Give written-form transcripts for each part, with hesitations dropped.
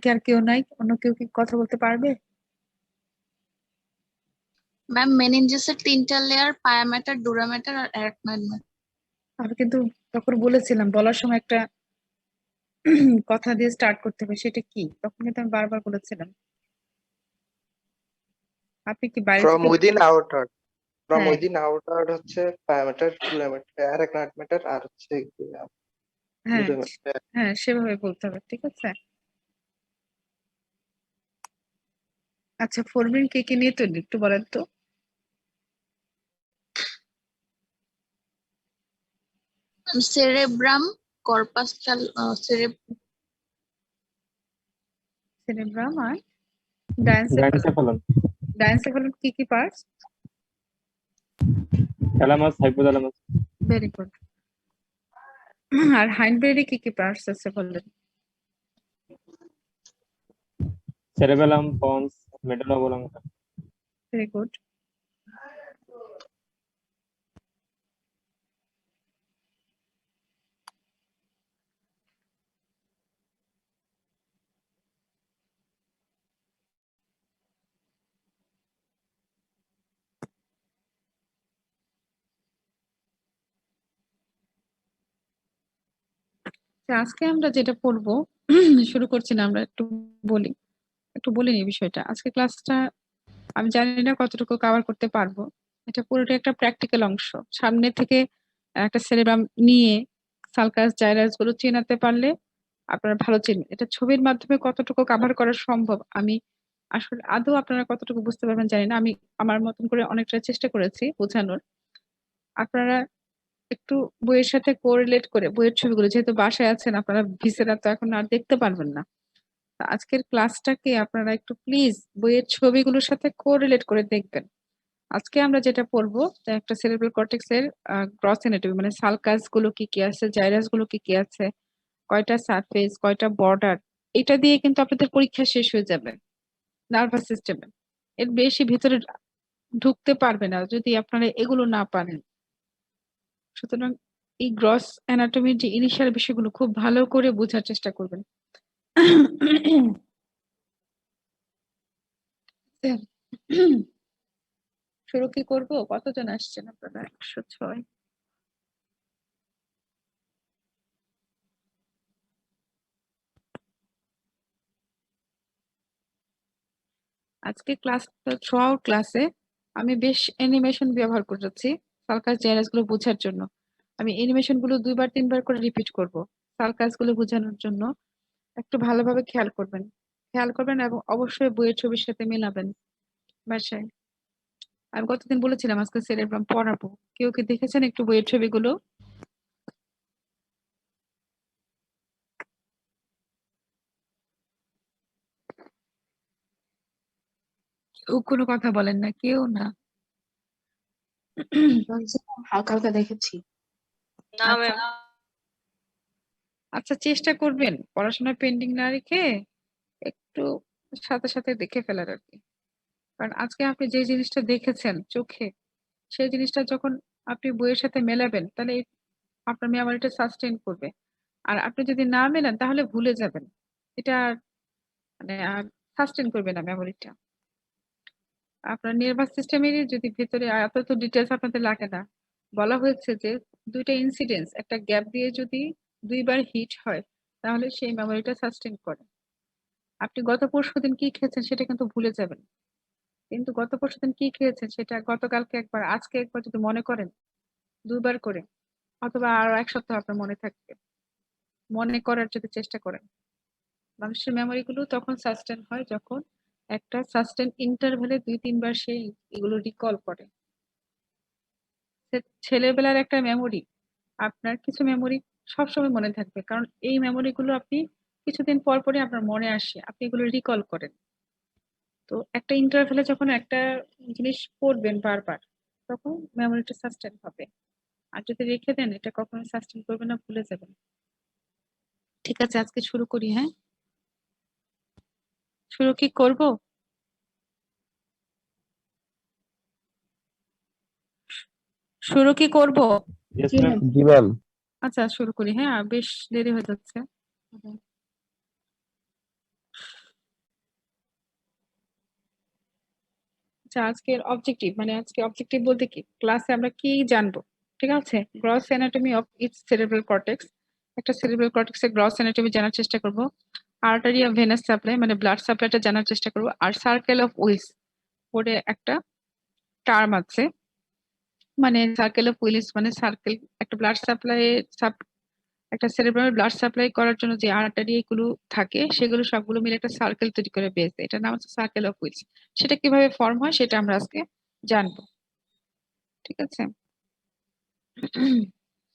কি আর কেউ নাই? অন্য কেউ কি কথা বলতে পারবে? ম্যাম মেনিনজাসের 3টা লেয়ার, পায়ামেটার, ডুরামেটার আর অ্যারাকনয়েড। আমি কিন্তু তখন বলেছিলাম বলার সময় একটা কথা দিয়ে স্টার্ট করতে হবে, সেটা কি? তখন কিন্তু আমি বারবার বলেছিলাম। আপনি কি বাইরে From থেকে? within outer. From হ্যাঁ within outer হচ্ছে parameter, parameter, arachnoid আর হচ্ছে হ্যাঁ durameter। হ্যাঁ, সেভাবে বলতে হবে, ঠিক আছে? আচ্ছা, ফরমিন কে কি নিয়ে তৈরি একটু বলেন তো। সেরেব্রাম, কর্পাস সেরেব্রাম আর ডায়ানসেফালাম। ডাইনোসেফালাম, ডায়ানসেফালাম কি কি parts? Thalamus, hypothalamus, very good. আর হাইন্ডব্রেডে কি কি পার্টস আছে বললেন? Cerebellum, pons, medulla oblongata. Very good. আজকে আমরা যেটা পড়বো শুরু করছি না, আমরা একটু বলি এই বিষয়টা। আজকে ক্লাসটা আমি জানি না কতটুকু কভার করতে পারবো। এটা পুরোটা একটা প্র্যাকটিক্যাল অংশ। সামনে থেকে একটা সেরেব্রাম নিয়ে সালকাস জাইরাস গুলো চেনাতে পারলে আপনারা ভালো চিনবেন। এটা ছবির মাধ্যমে কতটুকু কভার করা সম্ভব আমি আসলে আদৌ আপনারা কতটুকু বুঝতে পারবেন জানি না। আমি আমার মতন করে অনেকটা চেষ্টা করেছি বোঝানোর। আপনারা একটু বইয়ের সাথে কোরিলেট করে বইয়ের ছবিগুলো, যেহেতু বাসায় আছেন আপনারা ভিসেরা তো এখন আর দেখতে পারবেন না, তো আজকের ক্লাসটাকে আপনারা একটু প্লিজ বইয়ের ছবিগুলোর সাথে কোরিলেট করে দেখবেন। আজকে আমরা যেটা পড়বো যে একটা সেরেব্রাল কর্টেক্স এর গ্রস অ্যানাটমি, মানে সালকাস গুলো কি কি আছে, জাইরাস গুলো কি কি আছে, কয়টা সারফেস, কয়টা বর্ডার, এটা দিয়ে কিন্তু আপনাদের পরীক্ষা শেষ হয়ে যাবে নার্ভাস সিস্টেমে। এর বেশি ভিতরে ঢুকতে পারবে না যদি আপনারা এগুলো না পারেন। সুতরাং এই গ্রস অ্যানাটমির যে ইনিশিয়াল বিষয়গুলো খুব ভালো করে বোঝার চেষ্টা করবেন। শুরু কি করবো? কতজন আসছেন আপনারা? 106। আজকে ক্লাস থ্রু আউট ক্লাসে আমি বেশ অ্যানিমেশন ব্যবহার করেছি সার্কাস জাইরাস গুলো বোঝার জন্য। আমি অ্যানিমেশন গুলো 2-3 বার করে রিপিট করব সার্কাস গুলো বোঝানোর জন্য। একটু ভালোভাবে খেয়াল করবেন এবং অবশ্যই বইয়ের ছবির সাথে মেলাবেন বাসায়। আমি গতদিন বলেছিলাম আজকে সেরেব্রাম পড়াবো, কেউ কি দেখেছেন একটু বইয়ের ছবিগুলো? কেউ কোনো কথা বলেন না, কেউ না। হালকা হালকা দেখেছি। আচ্ছা আচ্ছা, চেষ্টা করবেন পড়াশোনা পেন্ডিং না রেখে একটু সাথে সাথে দেখে ফেলার আর কি। কারণ আজকে আপনি যে জিনিসটা দেখেছেন চোখে, সেই জিনিসটা যখন আপনি বইয়ের সাথে মেলাবেন তাহলে আপনার মেমোরিটা সাস্টেইন করবে। আর আপনি যদি না মেলান তাহলে ভুলে যাবেন। এটা মানে আর সাস্টেইন করবে না মেমোরিটা। আপনার নার্ভাস সিস্টেমের যদি ভেতরে এত তো ডিটেলস আপনাদের লাগে না। বলা হয়েছে যে দুইটা ইনসিডেন্স একটা গ্যাপ দিয়ে যদি 2বার হিট হয় তাহলে সেই মেমোরিটা সাস্টেইন করে। আপনি গত পরশুদিন কি খেয়েছেন সেটা কিন্তু ভুলে যাবেন, কিন্তু গত পরশুদিন কি খেয়েছেন সেটা গতকালকে একবার আজকে একবার যদি মনে করেন 2বার করে, অথবা আরো 1 সপ্তাহ আপনার মনে থাকবে। মনে করার যদি চেষ্টা করেন, মানুষের মেমোরি গুলো তখন সাস্টেন হয় যখন একটা সাস্টেন ইন্টারভ্যালে 2-3বার সেই এগুলো রিকল করে। ছেলেবেলার একটা মেমোরি, আপনার কিছু মেমোরি সবসময় মনে থাকবে, কারণ এই মেমোরি গুলো আপনি কিছুদিন পর পরে আপনার মনে আসে, আপনি এগুলো রিকল করেন। তো একটা ইন্টারভ্যালে যখন একটা জিনিস পড়বেন বারবার, তখন মেমোরিটা সাস্টেন হবে। আর যদি রেখে দেন এটা কখনো সাস্টেন করবে না, ভুলে যাবেন। ঠিক আছে, আজকে শুরু করি। হ্যাঁ, শুরু কি করব? শুরু কি করব? ইয়েস জি ম্যাম। ম্যাম। জি ম্যাম। আচ্ছা শুরু করি। হ্যাঁ, বেশ দেরি হয়ে যাচ্ছে। আচ্ছা, আজকের অবজেক্টিভ মানে আজকে অবজেক্টিভ বলতে কি ক্লাসে আমরা কি জানবো, ঠিক আছে? Gross anatomy of each cerebral cortex, একটা সেরেব্রাল কর্টেক্সের গ্রস অ্যানাটমি জানার চেষ্টা করব। আর্টারি অফ ভেনাস সাপ্লাই মানে ব্লাড সাপ্লাইটা জানার চেষ্টা করব। আর সার্কেল অফ উইলস পরে একটা টার্ম আছে, মানে সার্কেল অফ উইলস মানে সার্কেল একটা ব্লাড সাপ্লাই একটা সেরেব্রাল ব্লাড সাপ্লাই করার জন্য যে আর্টারি গুলো থাকে সেগুলো সবগুলো মিলে একটা সার্কেল তৈরি করে বেস, এটার নাম হচ্ছে সার্কেল অফ উইলস। সেটা কিভাবে ফর্ম হয় সেটা আমরা আজকে জানবো, ঠিক আছে?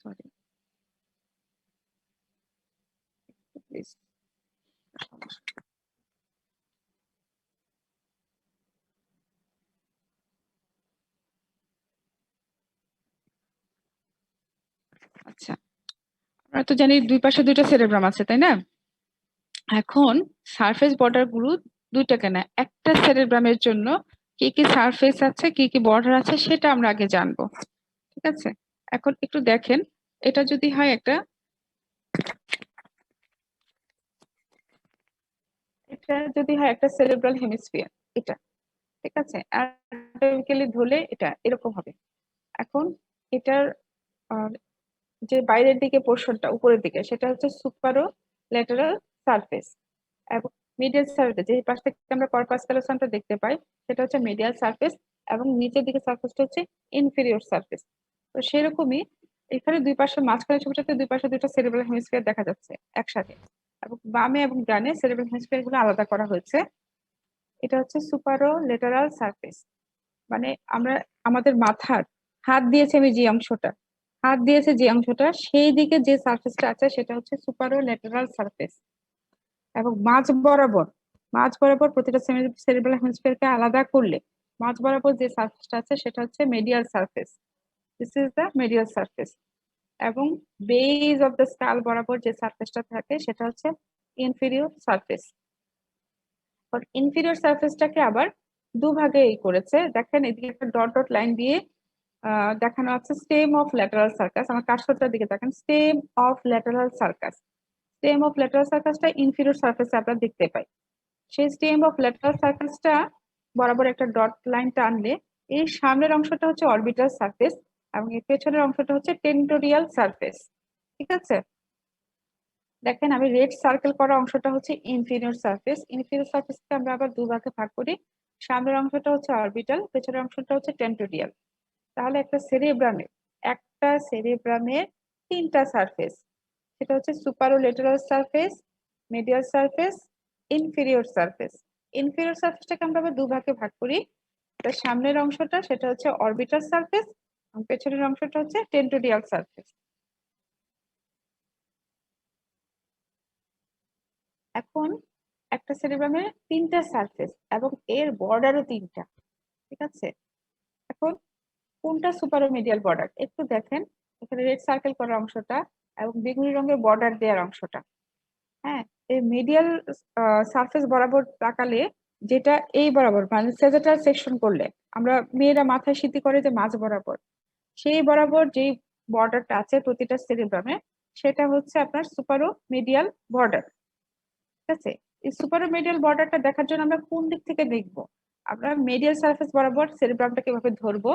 Sorry please. আচ্ছা, আমরা তো জানি দুই পাশে দুইটা সেরেব্রাম আছে, তাই না? এখন সারফেস বর্ডার গুলো দুইটা কেন, একটা সেরেব্রামের জন্য কি কি সারফেস আছে কি কি বর্ডার আছে সেটা আমরা আগে জানবো, ঠিক আছে? এখন একটু দেখেন, এটা যদি হয় একটা, এটা যদি হয় একটা সেরেব্রাল হেমিস্ফিয়ার, এটা ঠিক আছে, আর ধরলে এটা এরকম হবে। এখন এটার যে বাইরের দিকে পোর্শনটা উপরের দিকে সেটা হচ্ছে সুপারো ল্যাটারাল সারফেস, এবং মিডিয়াল সারফেস যে পাশ থেকে আমরা কর্পাস ক্যালোসামটা দেখতে পাই সেটা হচ্ছে মিডিয়াল সারফেস, এবং নিচের দিকে সারফেসটা হচ্ছে ইনফেরিয়র সারফেস। তো সেরকমই এখানে দুই পাশে মাঝখানে ছবিটাতে দুই পাশে দুটো সেরেব্রাল হেমিস্ফিয়ার দেখা যাচ্ছে একসাথে, এবং বামে এবং ডানে সেরেব্রাল হেমিস্ফিয়ার গুলো আলাদা করা হয়েছে। এটা হচ্ছে সুপারো লেটারাল সারফেস, মানে আমরা আমাদের মাথার হাত দিয়েছে আমি যে অংশটা, হাত দিয়েছে যে অংশটা সেই দিকে যে সারফেসটা আছে সেটা হচ্ছে সুপারো ল্যাটারাল সারফেস। এবং মাঝ বরাবর প্রতিটা সেরিব্রাল হেমিস্ফিয়ারকে আলাদা করলে মাঝ বরাবর যে সারফেসটা আছে সেটা হচ্ছে মেডিয়াল surface, this is the মেডিয়াল surface. এবং বেজ অফ দ্য স্কাল বরাবর যে সারফেসটা থাকে সেটা হচ্ছে ইনফেরিয়র সারফেস। ইনফেরিয়র সারফেসটাকে আবার দুভাগে এই করেছে, দেখেন এদিকে একটা ডট ডট লাইন দিয়ে দেখানো আছে স্টেম অফ ল্যাটারাল সার্কাস। আমার কার্সরটার দিকে দেখেন, stem of lateral sulcus, stem of lateral সার্কাসটা ইনফেরিয়র সারফেসে আমরা দেখতে পাই। সেই স্টেম অফ ল্যাটারাল সার্কাসটা বরাবর একটা ডট লাইন টানলে এই সামনের অংশটা হচ্ছে অরবিটাল সারফেস এবং এর পেছনের অংশটা হচ্ছে টেন্টোরিয়াল সারফেস, ঠিক আছে? দেখেন আমি রেড সার্কেল করা অংশটা হচ্ছে ইনফিরিয়র সারফেস, ইনফিরিয়র সারফেসকে আমরা আবার দুভাগে ভাগ করি, সামনের অংশটা হচ্ছে অরবিটাল, পেছনের অংশটা হচ্ছে টেন্টোরিয়াল। তাহলে একটা সেরেব্রামের তিনটা সারফেস, সেটা হচ্ছে superolateral surface, medial surface, inferior surface. Inferior সারফেসটাকে আমরা আবার দুভাগে ভাগ করি, তার সামনের অংশটা সেটা হচ্ছে অরবিটাল সারফেস এবং পেছনের অংশটা হচ্ছে টেন্টোরিয়াল সারফেস। এখন একটা সেরেব্রামের তিনটা সারফেস এবং এর বর্ডারও তিনটা, ঠিক আছে? এখন কোনটা সুপারোমিডিয়াল বর্ডার একটু দেখেন, এখানে রেড সার্কেল করা অংশটা এবং বেগুনি রঙের বর্ডার দেওয়ার অংশটা। হ্যাঁ, এই মিডিয়াল সারফেস বরাবর তাকালে যেটা এই বরাবর মানে সেজেটাল সেকশন করলে আমরা মেয়েরা মাথায় সিদ্ধি করে যে মাঝ বরাবর, সেই বরাবর যেই বর্ডারটা আছে প্রতিটা সেরেব্রামে সেটা হচ্ছে আপনার সুপারোমিডিয়াল বর্ডার, ঠিক আছে? এই সুপারোমিডিয়াল বর্ডারটা দেখার জন্য আমরা কোন দিক থেকে দেখব? আমরা মিডিয়াল সারফেস বরাবর সেরেব্রামটাকে এভাবে ধরবো,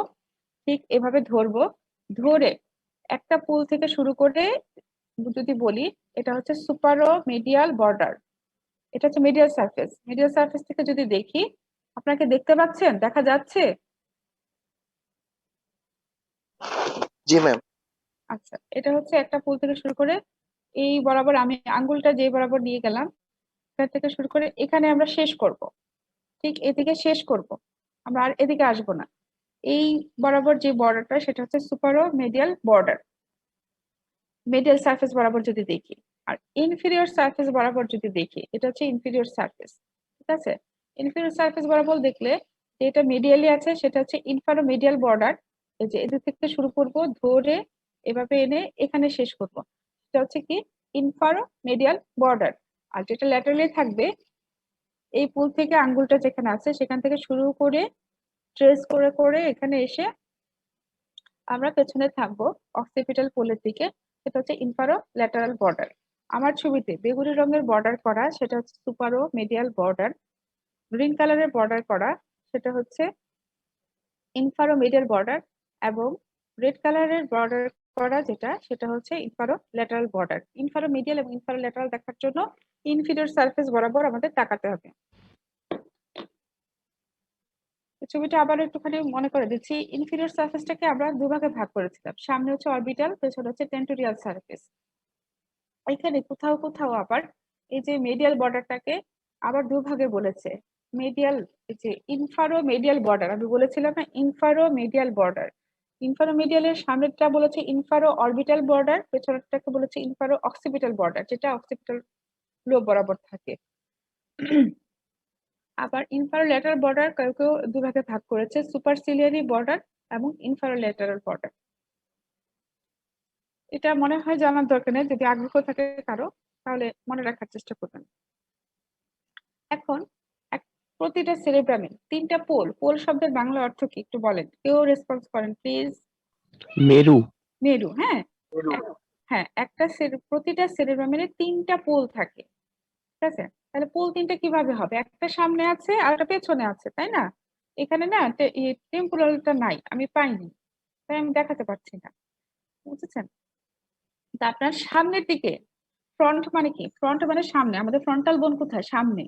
ঠিক এভাবে ধরবো, ধরে একটা পুল থেকে শুরু করে যদি বলি এটা হচ্ছে সুপারোমিডিয়াল বর্ডার, এটা হচ্ছে মিডিয়াল সারফেস। মিডিয়াল সারফেস থেকে যদি দেখি, আপনাকে দেখতে পাচ্ছেন, দেখা যাচ্ছে? জি ম্যাম। আচ্ছা, এটা হচ্ছে একটা পুল থেকে শুরু করে এই বরাবর আমি আঙ্গুলটা যে বরাবর নিয়ে গেলাম এখান থেকে শুরু করে এখানে আমরা শেষ করব, ঠিক এদিকে শেষ করব, আমরা আর এদিকে আসবো না। এই বরাবর যে বর্ডারটা সেটা হচ্ছে সুপারোমিডিয়াল বর্ডার, মিডিয়াল সারফেস বরাবর যদি দেখি। আর ইনফেরিয়র সারফেস বরাবর যদি দেখি এটা হচ্ছে ইনফেরিয়র সারফেস, ঠিক আছে? ইনফেরিয়র সারফেস বরাবর দেখলে যেটা মিডিয়ালি আছে সেটা হচ্ছে ইনফারোমিডিয়াল বর্ডার, এই যে এদিক থেকে শুরু করব ধরে এভাবে এনে এখানে শেষ করব, সেটা হচ্ছে কি ইনফারোমিডিয়াল বর্ডার। আর যেটা ল্যাটারালি থাকবে এই পুল থেকে আঙ্গুলটা যেখানে আছে সেখান থেকে শুরু করে ট্রেস করে করে এখানে এসে আমরা পেছনে থাকবো অক্সিপিটাল পোলের দিকে, সেটা হচ্ছে ইনফারো ল্যাটারাল বর্ডার। আমার ছবিতে বেগুনি রঙের বর্ডার করা সেটা হচ্ছে সুপারো মিডিয়াল বর্ডার, গ্রিন কালারের বর্ডার করা সেটা হচ্ছে ইনফারোমিডিয়াল বর্ডার এবং রেড কালারের বর্ডার করা যেটা সেটা হচ্ছে ইনফারোল্যাটারাল বর্ডার। ইনফারোমিডিয়াল এবং ইনফারোল্যাটারাল দেখার জন্য ইনফিরিয়র সারফেস বরাবর আমাদের তাকাতে হবে। ছবিটা আবার একটুখানি মনে করে দিচ্ছি। ইনফিরিয়র সারফেসটাকে আমরা দুভাগে ভাগ করেছিলাম, সামনে হচ্ছে অরবিটাল, পেছনে হচ্ছে টেন্টোরিয়াল সারফেস। এখানে কোথাও কোথাও আবার এই যে মেডিয়াল বর্ডারটাকে আবার দুভাগে বলেছে। মেডিয়াল, এই যে ইনফারোমিডিয়াল বর্ডার আমি বলেছিলাম না, ইনফারোমিডিয়াল বর্ডার। ইনফারোমিডিয়ালের সামনেরটা বলেছে ইনফারো অরবিটাল বর্ডার, পেছনেরটাকে বলেছে ইনফারো অক্সিপিটাল বর্ডার, যেটা অক্সিপিটাল লোব বরাবর থাকে। আবার ইনফারোল্যাটারাল বর্ডার কেউ কেউ দুভাগে ভাগ করেছে, সুপারসিলিয়ারি বর্ডার এবং ইনফারোল্যাটারাল বর্ডার। এটা মনে হয় জানার দরকার নেই, যদি আগ্রহ থাকে কারো তাহলে মনে রাখার চেষ্টা করবেন। এখন প্রতিটা সেরেব্রামে 3টা পোল। পোল শব্দের বাংলা অর্থ কি একটু বলেন, কেউ রেসপন্স করেন প্লিজ। মেরু। মেরু, হ্যাঁ হ্যাঁ, প্রতিটা সেরেব্রামের 3টা পোল থাকে, ঠিক আছে? তাহলে পোল 3টা কিভাবে হবে? একটা সামনে আছে আর একটা পেছনে আছে, তাই না? এখানে না টেম্পোরালটা নাই, আমি পাইনি, তাই আমি দেখাতে পারছি না, বুঝেছেন? তা আপনার সামনের দিকে, ফ্রন্ট মানে কি? ফ্রন্ট মানে সামনে, আমাদের ফ্রন্টাল বোন কোথায়? সামনে।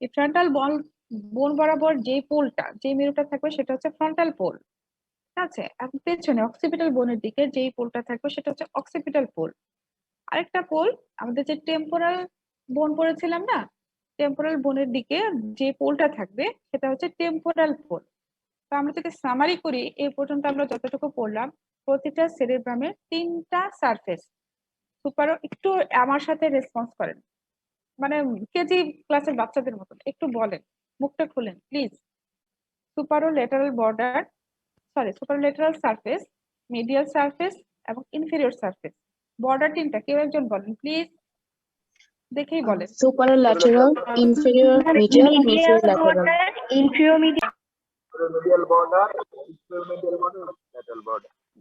এই ফ্রন্টাল বোন বরাবর যে পোলটা, যে মেরুটা থাকবে সেটা হচ্ছে ফ্রন্টাল পোল, ঠিক আছে? এবং পেছনে অক্সিপিটাল বোনের দিকে যেই পোলটা থাকবে সেটা হচ্ছে অক্সিপিটাল পোল। আরেকটা পোল আমাদের যে টেম্পোরাল বোন পড়েছিলাম না, টেম্পোরাল বোনের দিকে যে পোলটা থাকবে সেটা হচ্ছে টেম্পোরাল পোল। তো আমরা যদি সামারি করি, এই পর্যন্ত আমরা যতটুকু পড়লাম, প্রতিটা সেরেব্রামের 3টা সারফেস। সুপারও একটু আমার সাথে রেসপন্স করেন, মানে কেজি ক্লাসের বাচ্চাদের মতন একটু বলেন, মুখটা খুলেন please. Superolateral border, superolateral surface, medial surface এবং ইনফেরিয়র সারফেস। বর্ডার 3টা কেউ একজন বলেন প্লিজ, দেখেই বলেন। Superolateral, inferior, medial, inferior lateral.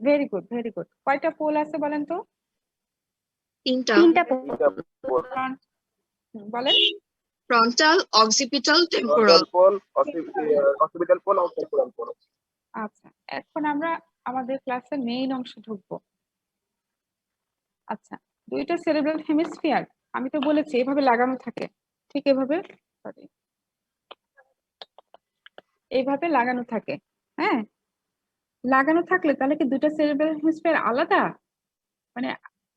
Very good, very good. কয়টা পোল আছে বলেন তো? 3টা। বলেন। Frontal, occipital, temporal. আচ্ছা, এখন আমরা আমাদের ক্লাসের মেইন অংশে ঢুকবো। আচ্ছা, দুইটা সেরেব্রাল হেমিস্ফিয়ার আমি তো বলেছি এভাবে লাগানো থাকে, ঠিক এভাবে, সরি, এইভাবে লাগানো থাকে। হ্যাঁ, লাগানো থাকলে তাহলে কি দুইটা সেরেব্রাল হেমিস্ফিয়ার আলাদা? মানে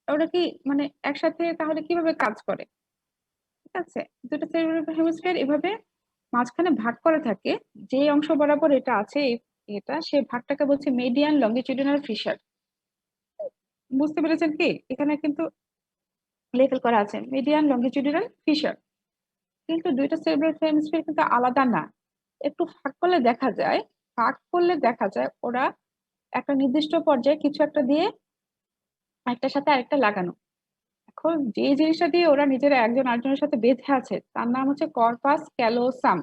ওরা কি মানে একসাথে তাহলে কিভাবে কাজ করে? ঠিক আছে, দুটো সেরেব্রাল হেমিস্ফিয়ার এভাবে মাঝখানে ভাগ করা থাকে, যে অংশ বরাবর এটা আছে এটা, সেই ভাগটাকে বলছে মিডিয়ান লংগিটিউডিনাল ফিশার। বুঝতে পেরেছেন কি? এখানে কিন্তু লেবেল করা আছে মিডিয়ান লংগিটিউডিনাল ফিশার, কিন্তু দুইটা সেরেব্রাল হেমিস্ফিয়ার কিন্তু আলাদা না। একটু ফাঁক করলে দেখা যায় ওরা একটা নির্দিষ্ট পর্যায়ে কিছু একটা দিয়ে একটার সাথে আরেকটা লাগানো। এখন যে জিনিসটা দিয়ে ওরা নিজেরা একজন আরেকজনের সাথে বেঁধে আছে তার নাম হচ্ছে কর্পাস ক্যালোসাম।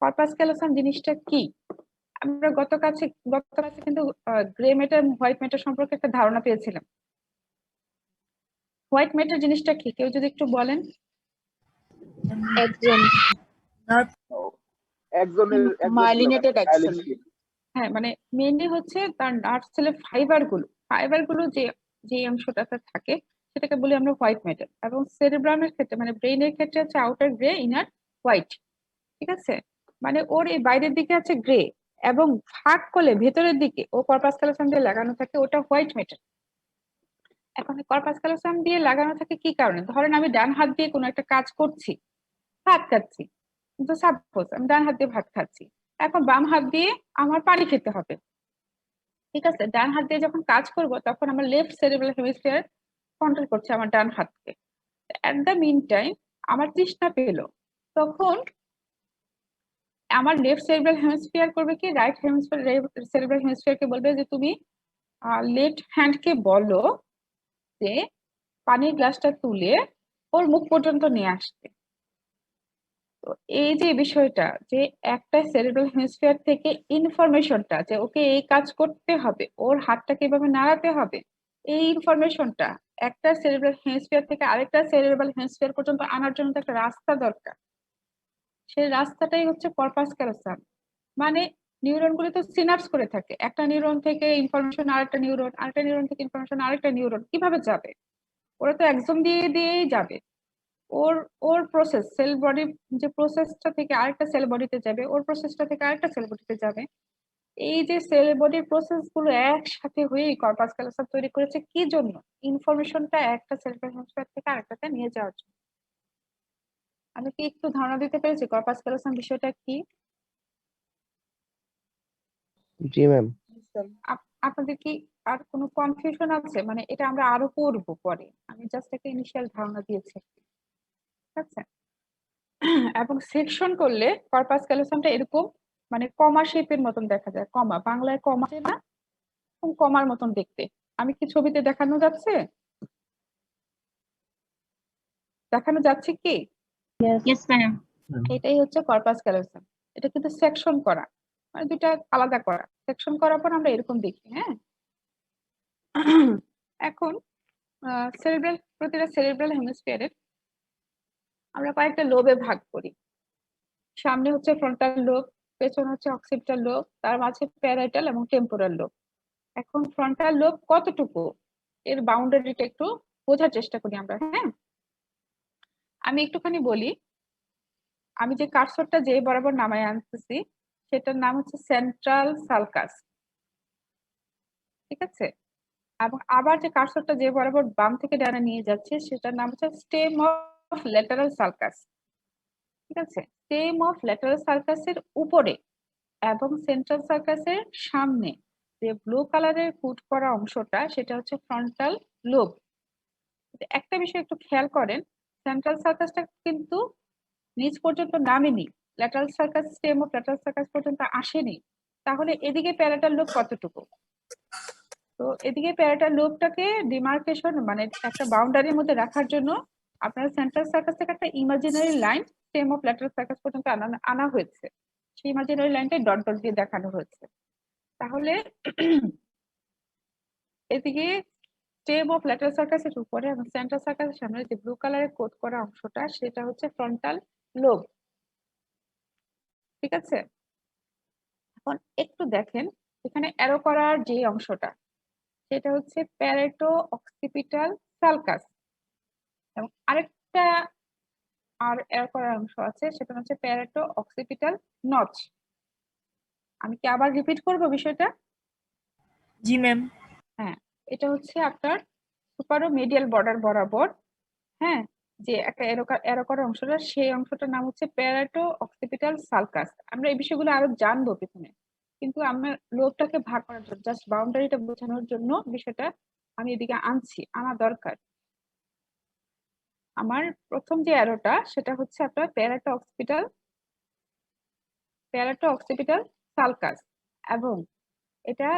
কর্পাস ক্যালোসাম জিনিসটা কি? আমরা গত ক্লাসে কিন্তু গ্রে ম্যাটার, হোয়াইট ম্যাটার সম্পর্কে একটা ধারণা পেয়েছিলাম। হোয়াইট ম্যাটার জিনিসটা কি কেউ যদি একটু বলেন? Myelinated axon. হ্যাঁ, মানে মেইনলি হচ্ছে তার নার্ভ সেলের ফাইবার গুলো যে অংশটাতে থাকে সেটাকে বলি আমরা হোয়াইট ম্যাটার। এবং সেরেব্রামের ক্ষেত্রে মানে ব্রেইনের ক্ষেত্রে হচ্ছে আউটার গ্রে, ইনার হোয়াইট, ঠিক আছে? মানে ওর এই বাইরের দিকে আছে গ্রে এবং ফাঁক করলে ভেতরের দিকে ও কর্পাস ক্যালোসাম দিয়ে লাগানো থাকে, ওটা হোয়াইট ম্যাটার। এখন কর্পাস ক্যালোসাম দিয়ে লাগানো থাকে কি কারণে? ধরেন আমি ডান হাত দিয়ে কোনো একটা কাজ করছি, ভাত খাচ্ছি, কিন্তু সাপোজ আমি ডান হাত দিয়ে ভাত খাচ্ছি, এখন বাম হাত দিয়ে আমার পানি খেতে হবে, ঠিক আছে? ডান হাত দিয়ে যখন কাজ করব তখন আমার লেফট সেরেব্রাল হেমিস্ফিয়ার কন্ট্রোল করছে আমার ডান হাতকে। এট দ্য মিন টাইম আমার তৃষ্ণা পেলো, তখন আমার লেফট সেরেব্রাল হেমিস্ফিয়ার করবে কি, রাইট সেরেব্রাল হেমিস্ফিয়ারকে বলবে যে তুমি লেফট হ্যান্ডকে বলো যে পানির গ্লাসটা তুলে ওর মুখ পর্যন্ত নিয়ে আসতে। তো এই যে বিষয়টা যে একটা সেরেব্রাল হেমিস্ফিয়ার থেকে ইনফরমেশনটা যে ওকে এই কাজ করতে হবে, ওর হাতটা কিভাবে নাড়াতে হবে, এই ইনফরমেশনটা একটা সেরেব্রাল হেমিস্ফিয়ার থেকে আরেকটা সেরেব্রাল হেমিস্ফিয়ার পর্যন্ত আনার জন্য তো একটা রাস্তা দরকার। সেই রাস্তাটাই হচ্ছে কর্পাস ক্যালোসাম। মানে নিউরনগুলো তো সিনাপস করে থাকে, একটা নিউরন থেকে ইনফরমেশন আরেকটা নিউরন থেকে ইনফরমেশন আরেকটা নিউরন কিভাবে যাবে? ওরা তো এক্সন দিয়েই যাবে। ওর ওর প্রসেস, সেল বডি যে প্রসেসটা থেকে আরেকটা সেল বডিতে যাবে, ওর প্রসেসটা থেকে আরেকটা সেল বডিতে যাবে। এই যে সেল বডির প্রসেস গুলো একসাথে হয়ে কর্পাস ক্যালোসাম তৈরি করেছে কি জন্য? ইনফরমেশনটা একটা সেল থেকে আরেকটাতে নিয়ে যাওয়ার জন্য। আমি কি একটু ধারণা দিতে পেরেছি কর্পাস ক্যালোসাম বিষয়টা কি? জি ম্যাম। আপনাদের কি আর কোনো কনফিউশন আছে? মানে এটা আমরা আরো পড়বো পরে, আমি জাস্ট একটা ইনিশিয়াল ধারণা দিয়েছি, ঠিক আছে? এবং সেকশন করলে কর্পাস ক্যালোসামটা এরকম মানে কমা শেপের মতন দেখা যায়, কমা, বাংলায় কমা না, কমার মতন দেখতে। আমি কি ছবিতে দেখানো যাচ্ছে? দেখানো যাচ্ছে কি? Yes, ma'am. এটাই হচ্ছে কর্পাস ক্যালোসাম। এটা কিন্তু সেকশন করা, মানে দুটা আলাদা করা। সেকশন করার পর আমরা এরকম দেখি, হ্যাঁ। এখন সেরেব্রাল, প্রতিটা সেরেব্রাল হেমিস্ফিয়ারের আমরা কয়েকটা লোবে ভাগ করি। সামনে হচ্ছে ফ্রন্টাল লোব, পেছনে হচ্ছে অক্সিপিটাল লোব, তার মাঝে প্যারাইটাল এবং টেম্পোরাল লোব। এখন ফ্রন্টাল লোব কতটুকু, এর বাউন্ডারিটা একটু বোঝার চেষ্টা করি আমরা, হ্যাঁ। আমি একটুখানি বলি, আমি যে কার্সরটা যে বরাবর নামায় আনতেছি সেটার নাম হচ্ছে সেন্ট্রাল সালকাস, ঠিক আছে? এবং আবার যে কার্সরটা যে বরাবর বাম থেকে ডানে নিয়ে যাচ্ছে সেটার নাম হচ্ছে স্টেম অফ ল্যাটারাল সালকাস, ঠিক আছে? স্টেম অফ ল্যাটারাল সালকাসের উপরে এবং সেন্ট্রাল সার্কাসের সামনে যে ব্লু কালারের ফুট করা অংশটা সেটা হচ্ছে ফ্রন্টাল লোব। একটা বিষয় একটু খেয়াল করেন, সেন্ট্রাল সার্কাসটা কিন্তু নিচ পর্যন্ত নামেনি, lateral sulcus, stem of lateral sulcus পর্যন্ত আসেনি। তাহলে এদিকে প্যারাটাল লোব কতটুকু? তো এদিকে প্যারাটাল লোবটাকে ডিমার্কেশন মানে একটা বাউন্ডারির মধ্যে রাখার জন্য আপনার সেন্ট্রাল সার্কাস থেকে একটা imaginary line stem of lateral sulcus পর্যন্ত আনা হয়েছে। সেই ইমাজিনারি লাইনটাই ডট ডট দিয়ে দেখানো হয়েছে। তাহলে এদিকে স্টেম অফ ল্যাটারাল সার্কাসের উপরে এবং সেন্ট্রাল সার্কাসের সামনে যে ব্লু কালারের কোট করা অংশটা সেটা হচ্ছে ফ্রন্টাল লোব, ঠিক আছে? এখন একটু দেখেন এখানে অ্যারো করার যে অংশটা সেটা হচ্ছে প্যারেটো অক্সিপিটাল সালকাস, এবং আরেকটা আর অ্যারো করার অংশ আছে সেটা হচ্ছে প্যারেটো অক্সিপিটাল নচ। আমি কি আবার রিপিট করব বিষয়টা? জি ম্যাম। হ্যাঁ, এটা হচ্ছে আপনার সুপারো মিডিয়াল বর্ডার বরাবর, হ্যাঁ, যে একটা এরো করা অংশটা, সেই অংশটার নাম হচ্ছে প্যারাটো অক্সিপিটাল সালকাস। আমরা এই বিষয়গুলো আরো জানবো পিছনে, কিন্তু আমরা লোবটাকে ভাগ করার জন্য, জাস্ট বাউন্ডারিটা বোঝানোর জন্য বিষয়টা আমি এদিকে আনা দরকার। আমার প্রথম যে অ্যারোটা সেটা হচ্ছে আপনার প্যারাটো অক্সিপিটাল সালকাস, এবং এটা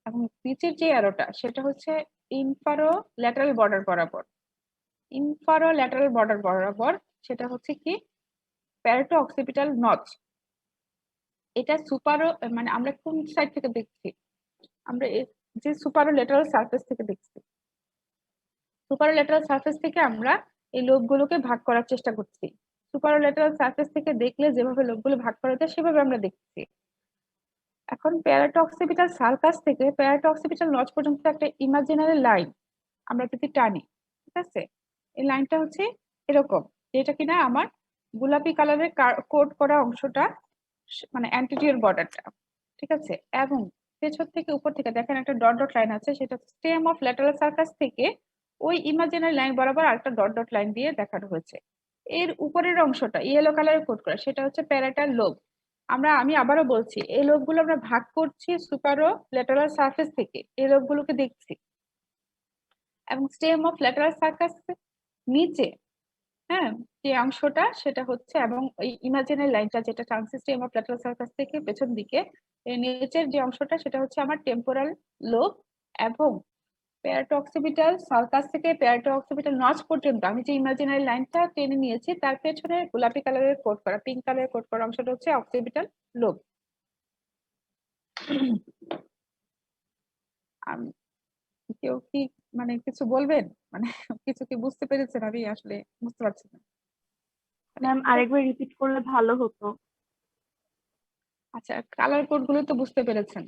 এবং নিচের যে অ্যারোটা সেটা হচ্ছে ইনফারো ল্যাটারাল বর্ডার বরাবর। ইনফারো ল্যাটারাল বর্ডার বরাবর সেটা হচ্ছে কি প্যারেটো অক্সিপিটাল নচ। এটা সুপারো মানে আমরা কোন সাইড থেকে দেখছি? আমরা যে সুপারো ল্যাটারাল সারফেস থেকে দেখছি। সুপারো ল্যাটারাল সারফেস থেকে আমরা এই লোবগুলোকে ভাগ করার চেষ্টা করছি। সুপারো ল্যাটারাল সারফেস থেকে দেখলে যেভাবে লোবগুলো ভাগ করা যায় সেভাবে আমরা দেখছি। এখন প্যারেটো অক্সিপিটাল সালকাস থেকে প্যারেটো অক্সিপিটাল নচ পর্যন্ত একটা ইমাজিনারি লাইন আমরা যদি টানি, ঠিক আছে? এই লাইনটা হচ্ছে এরকম, যেটা কিনা আমার গোলাপি কালারের কোড করা অংশটা মানে অ্যান্টিরিয়র বর্ডারটা, ঠিক আছে? এবং পেছন থেকে উপর থেকে দেখেন একটা ডট ডট লাইন আছে, সেটা স্টেম অফ ল্যাটারাল সার্কাস থেকে ওই ইমাজিনারি লাইন বরাবর আরেকটা ডট ডট লাইন দিয়ে দেখানো হয়েছে। এর উপরের অংশটা ইয়েলো কালারের কোড করা সেটা হচ্ছে প্যারাটাল লোব। আমি আবারও বলছি, এই লোবগুলো আমরা ভাগ করছি সুপারো ল্যাটারাল সার্ফেস থেকে, এই লোবগুলোকে দেখছি। এবং স্টেম অফ ল্যাটারাল সার্কাস নিচে, হ্যাঁ, যে অংশটা সেটা হচ্ছে, এবং এই ইমাজিনারি লাইনটা যেটা টানছে স্টেম অফ ল্যাটারাল সার্কাস থেকে পেছন দিকে, এর নিচের যে অংশটা সেটা হচ্ছে আমার টেম্পোরাল লোব। এবং প্যারাটো অক্সিপিটাল সালকাস থেকে প্যারাটো অক্সিপিটাল নচ পর্যন্ত আমি যে ইমাজিনারি লাইনটা টেনে নিয়েছি তার পেছনে গোলাপি কালারের কোট করা, পিঙ্ক কালারের কোট করা অংশটা হচ্ছে অক্সিপিটাল লোব। কেউ কি মানে কিছু বলবেন? মানে কিছু কি বুঝতে পেরেছেন? আমি আসলে বুঝতে পারছি না। ম্যাম আরেকবার রিপিট করলে ভালো হতো। আচ্ছা, কালার কোড গুলো তো বুঝতে পেরেছেন।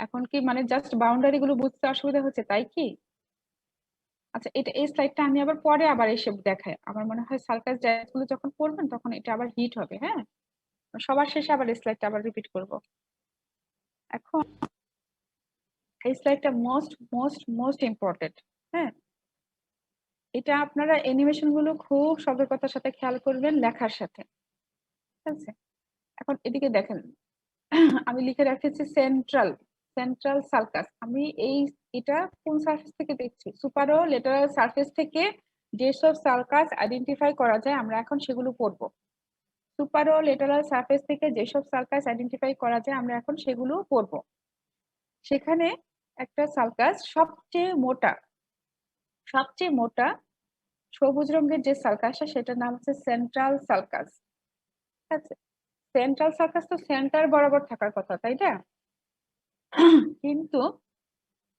এখন কি মানে জাস্ট বাউন্ডারি গুলো বুঝতে অসুবিধা হচ্ছে, তাই কি? আচ্ছা, এটা এই স্লাইডটা আমি আবার পরে আবার এসে দেখাই। আমার মনে হয় সার্কাস গুলো যখন পড়বেন তখন এটা আবার হিট হবে। হ্যাঁ, সবার শেষে আবার এই স্লাইডটা আবার রিপিট করব। এখন এই স্লাইডটা মোস্ট মোস্ট মোস্ট ইম্পর্টেন্ট। হ্যাঁ, এটা আপনারা অ্যানিমেশন গুলো খুব সতর্কতার সাথে খেয়াল করবেন লেখার সাথে। ঠিক আছে, এখন এদিকে দেখেন, আমি লিখে রাখেছি সেন্ট্রাল সেন্ট্রাল সার্কাস। আমি এটা কোন সারফেস থেকে দেখছি? সুপারো লেটারাল সারফেস থেকে যেসব সার্কাস আইডেন্টিফাই করা যায় আমরা এখন সেগুলো পড়বো। সুপারো লেটারাল সারফেস থেকে যেসব সার্কাস আইডেন্টিফাই করা যায় আমরা এখন সেগুলো পড়বো। সেখানে একটা সার্কাস সবচেয়ে মোটা সবুজ রঙের যে সার্কাসটা সেটার নাম হচ্ছে সেন্ট্রাল সার্কাস। ঠিক আছে, সেন্ট্রাল সার্কাস তো সেন্টার বরাবর থাকার কথা, তাই না? কিন্তু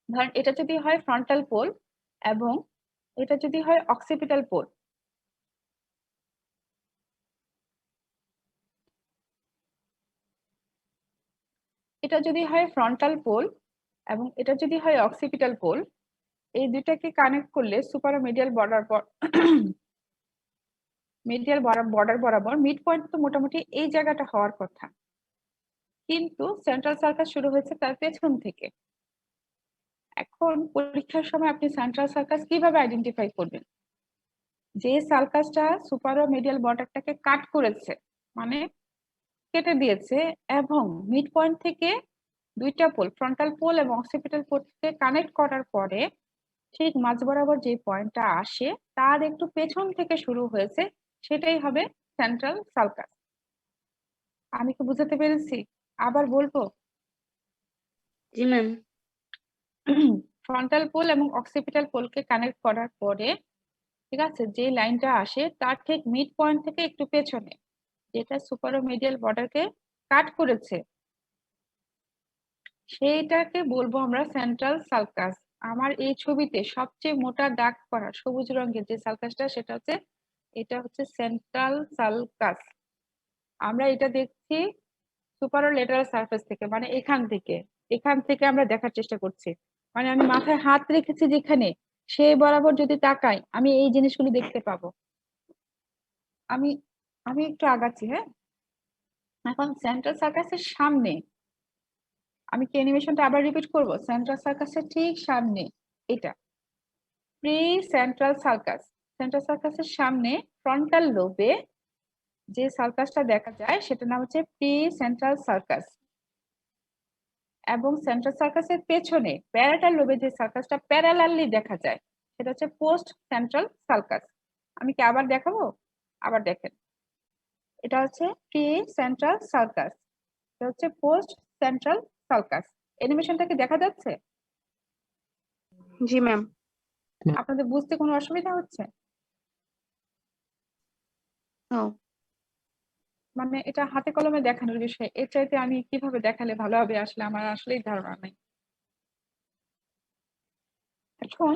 ধরেন এটা যদি হয় ফ্রন্টাল পোল এবং এটা যদি হয় অক্সিপিটাল পোল, এটা যদি হয় ফ্রন্টাল পোল এবং এটা যদি হয় অক্সিপিটাল পোল, এই দুইটাকে কানেক্ট করলে সুপারোমিডিয়াল বর্ডার বরাবর মিড পয়েন্ট তো মোটামুটি এই জায়গাটা হওয়ার কথা, কিন্তু সেন্ট্রাল সার্কাস শুরু হয়েছে তার পেছন থেকে। এখন পরীক্ষার সময় আপনি সেন্ট্রাল সার্কাস কিভাবে আইডেন্টিফাই করবেন? যে সার্কাসটা সুপারোমিডিয়াল বর্ডারটাকে কাট করেছে, মানে কেটে দিয়েছে, এবং মিড পয়েন্ট থেকে দুইটা পোল ফ্রন্টাল পোল এবং অক্সিপিটাল পোলকে কানেক্ট করার পরে ঠিক মাঝ বরাবর যে পয়েন্টটা আসে তার একটু পেছন থেকে শুরু হয়েছে, সেটাই হবে সেন্ট্রাল সার্কাস। আমি কি বুঝাতে পেরেছি? আবার বলবো, জি ম্যাম। ফ্রন্টাল পোল এবং অক্সিপিটাল পোলকে কানেক্ট করার পরে ঠিক আছে যে লাইনটা আসে তার ঠিক মিড পয়েন্ট থেকে একটু পেছনে যেটা সুপারোমিডিয়াল বর্ডারকে কাট করেছে সেইটাকে বলবো আমরা সেন্ট্রাল সার্কাস। আমার এই ছবিতে সবচেয়ে মোটা দাগ করা সবুজ রঙের যে সার্কাসটা সেটা হচ্ছে এটা হচ্ছে সেন্ট্রাল সার্কাস। আমরা এটা দেখছি সুপারো লেটারাল সারফেস থেকে, মানে এখান থেকে আমরা দেখার চেষ্টা করছি। মানে আমি মাথায় হাত রেখেছি যেখানে, সেই বরাবর যদি তাকাই আমি এই জিনিসগুলো দেখতে পাবো। আমি আমি একটু আগাচ্ছি। হ্যাঁ, এখন সেন্ট্রাল সার্কাসের সামনে আমি কি অ্যানিমেশনটা আবার রিপিট করব? সেন্ট্রাল সার্কাসের ঠিক সামনে এটা প্রি সেন্ট্রাল সার্কাস। সেন্ট্রাল সার্কাসের সামনে ফ্রন্টাল লোবে যে সার্কাসটা দেখা যায় সেটার নাম হচ্ছে প্রি সেন্ট্রাল সার্কাস, এবং সেন্ট্রাল সার্কাসের পেছনে প্যারাটাল লোবে যে সার্কাসটা প্যারালালি দেখা যায় সেটা হচ্ছে পোস্ট সেন্ট্রাল সার্কাস। আমি কি আবার দেখাবো? আবার দেখেন, এটা হচ্ছে প্রি সেন্ট্রাল সার্কাস, এটা হচ্ছে পোস্ট সেন্ট্রাল সার্কাস। অ্যানিমেশনটা কি দেখা যাচ্ছে? জি ম্যাম। আপনাদের বুঝতে কোনো অসুবিধা হচ্ছে? মানে এটা হাতে কলমে দেখানোর বিষয়, এর চাইতে আমি কিভাবে দেখালে ভালো হবে আসলে আমার আসলেই ধারণা নেই। এখন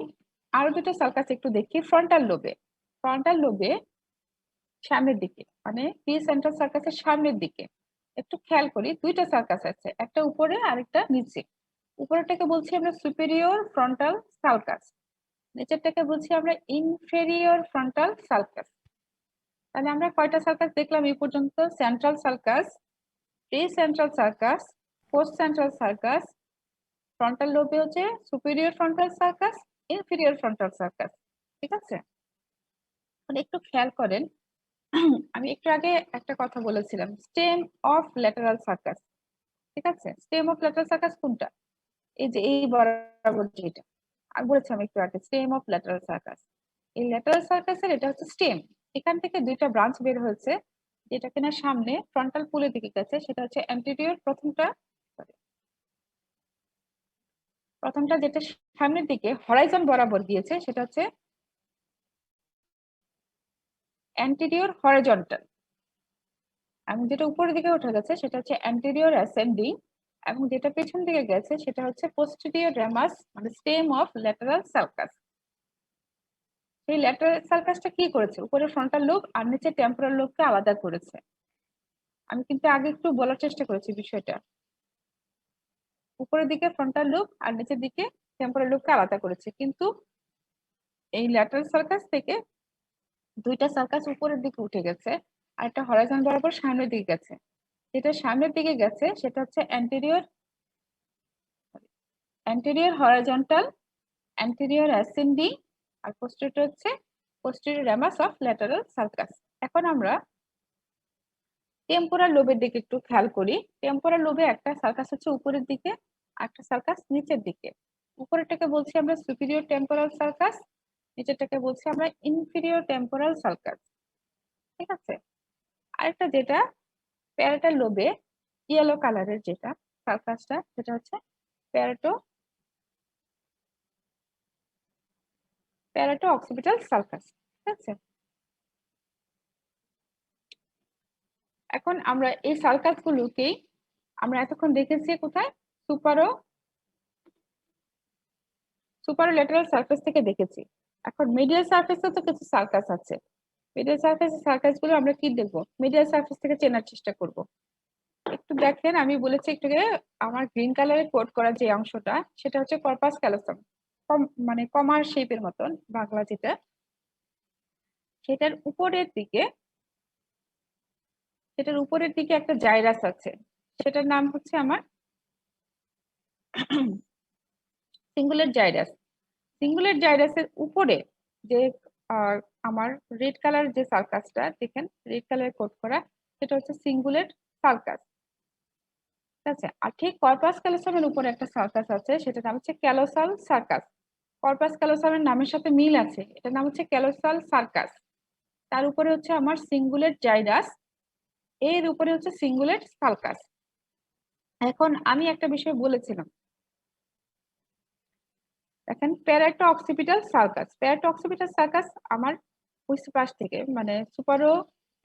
আরো দুটো সার্কাস একটু দেখি। ফ্রন্টাল লোবে সামনের দিকে, মানে প্রি সেন্ট্রাল সার্কাসের সামনের দিকে একটু খেয়াল করি, দুইটা সার্কাস আছে, একটা উপরে আরেকটা নিচে। উপরেরটাকে বলছি আমরা সুপেরিয়র ফ্রন্টাল সার্কাস, নিচেরটাকে বলছি আমরা ইনফেরিয়র ফ্রন্টাল সার্কাস। তাহলে আমরা কয়টা সার্কাস দেখলাম এই পর্যন্ত? Central sulcus, precentral sulcus, postcentral sulcus, frontal লোবে হচ্ছে superior frontal sulcus, inferior frontal sulcus. ঠিক আছে, একটু খেয়াল করেন, আমি একটু আগে একটা কথা বলেছিলাম স্টেম অফ ল্যাটারাল সার্কাস। ঠিক আছে, স্টেম অফ ল্যাটারাল সার্কাস কোনটা? এই যে এই বরাবর যেটা আমি বলেছিলাম একটু আগে, স্টেম অফ ল্যাটারাল সার্কাস। এই ল্যাটারাল সার্কাসের এটা হচ্ছে স্টেম। এখান থেকে দুইটা ব্রাঞ্চ বের হয়েছে, যেটা কিনা সামনে ফ্রন্টাল পুলের দিকে গেছে, সেটা হচ্ছে অ্যান্টেরিয়র। প্রথমটা যেটা সামনের দিকে হরাইজন বরাবর গিয়েছে সেটা হচ্ছে অ্যান্টেরিয়র হরাইজন্টাল, এবং যেটা উপরের দিকে উঠে গেছে সেটা হচ্ছে অ্যান্টেরিয়র অ্যাসেন্ডিং, এবং যেটা পেছন দিকে গেছে সেটা হচ্ছে পোস্টেরিয়র রেমাস, মানে স্টেম অফ ল্যাটারাল সার্কাস। এই ল্যাটারাল সার্কাসটা কি করেছে? উপরে ফ্রন্টাল লোব আর নিচে টেম্পোরাল লোবকে আলাদা করেছে। আমি কিন্তু আগে একটু বলার চেষ্টা করেছি বিষয়টা। উপরের দিকে ফ্রন্টাল লুব আর নিচের দিকে টেম্পোরাল লুবকে আলাদা করেছি, কিন্তু এই ল্যাটারাল সার্কাস থেকে দুইটা সার্কাস উপরের দিকে উঠে গেছে আর একটা হরাইজন বরাবর সামনের দিকে গেছে। যেটা সামনের দিকে গেছে সেটা হচ্ছে অ্যান্টেরিয়র হরাইজন্টাল, অ্যান্টেরিয়র অ্যাসেন্ডিং, আর পোস্টেরিয়র হচ্ছে posterior Rama's of lateral circus. এখন আমরা টেম্পোরাল লোবের দিকে একটু খেয়াল করি। টেম্পোরাল লোবে একটা সার্কাস হচ্ছে উপরের দিকে আর একটা সার্কাস নিচের দিকে। উপরেরটাকে বলছি আমরা সুপিরিয়র টেম্পোরাল সার্কাস, নিচেরটাকে বলছি আমরা ইনফিরিয়র টেম্পোরাল সার্কাস। ঠিক আছে, আরেকটা যেটা প্যারাটাল লোবে ইয়েলো কালারের যেটা সার্কাসটা, সেটা হচ্ছে প্যারাটো অক্সিপিটাল সার্কাস। ঠিক আছে, এখন আমরা এই সার্কাস গুলোকেই আমরা এতক্ষণ দেখেছি কোথায়, সুপারোল্যাটারাল সার্ফেস থেকে দেখেছি। এখন মিডিয়াল সার্ফেসে তো কিছু সার্কাস আছে। মিডিয়াল সার্ফেসের সার্কাস গুলো আমরা কি দেখবো, মিডিয়াল সার্ফেস থেকে চেনার চেষ্টা করব। একটু দেখেন, আমি বলেছি একটু আগে, আমার গ্রিন কালারে কোড করা যে অংশটা সেটা হচ্ছে কর্পাস ক্যালোসাম, মানে কমার শেপের মতন বাংলা যেটা, সেটার উপরের দিকে একটা জাইরাস আছে, সেটার নাম হচ্ছে আমার সিঙ্গুলেট জাইরাস। সিঙ্গুলেট জাইরাসের উপরে যে আমার রেড কালার যে সার্কাসটা দেখেন, রেড কালার কোড করা, সেটা হচ্ছে সিঙ্গুলেট সার্কাস। ঠিক আছে, আর ঠিক কর্পাস ক্যালোসামের উপরে একটা সার্কাস আছে, সেটার নাম হচ্ছে ক্যালোসাল সার্কাস। কর্পাস ক্যালোসামের নামের সাথে মিল আছে, এটার নাম হচ্ছে ক্যালোসাল সার্কাস। তার উপরে হচ্ছে আমার সিঙ্গুলেট জাইরাস, এর উপরে হচ্ছে সিঙ্গুলেট সার্কাস। এখন আমি একটা বিষয় বলেছিলাম, দেখেন প্যারাটো অক্সিপিটাল সার্কাস আমার ওই পাশ থেকে মানে সুপারো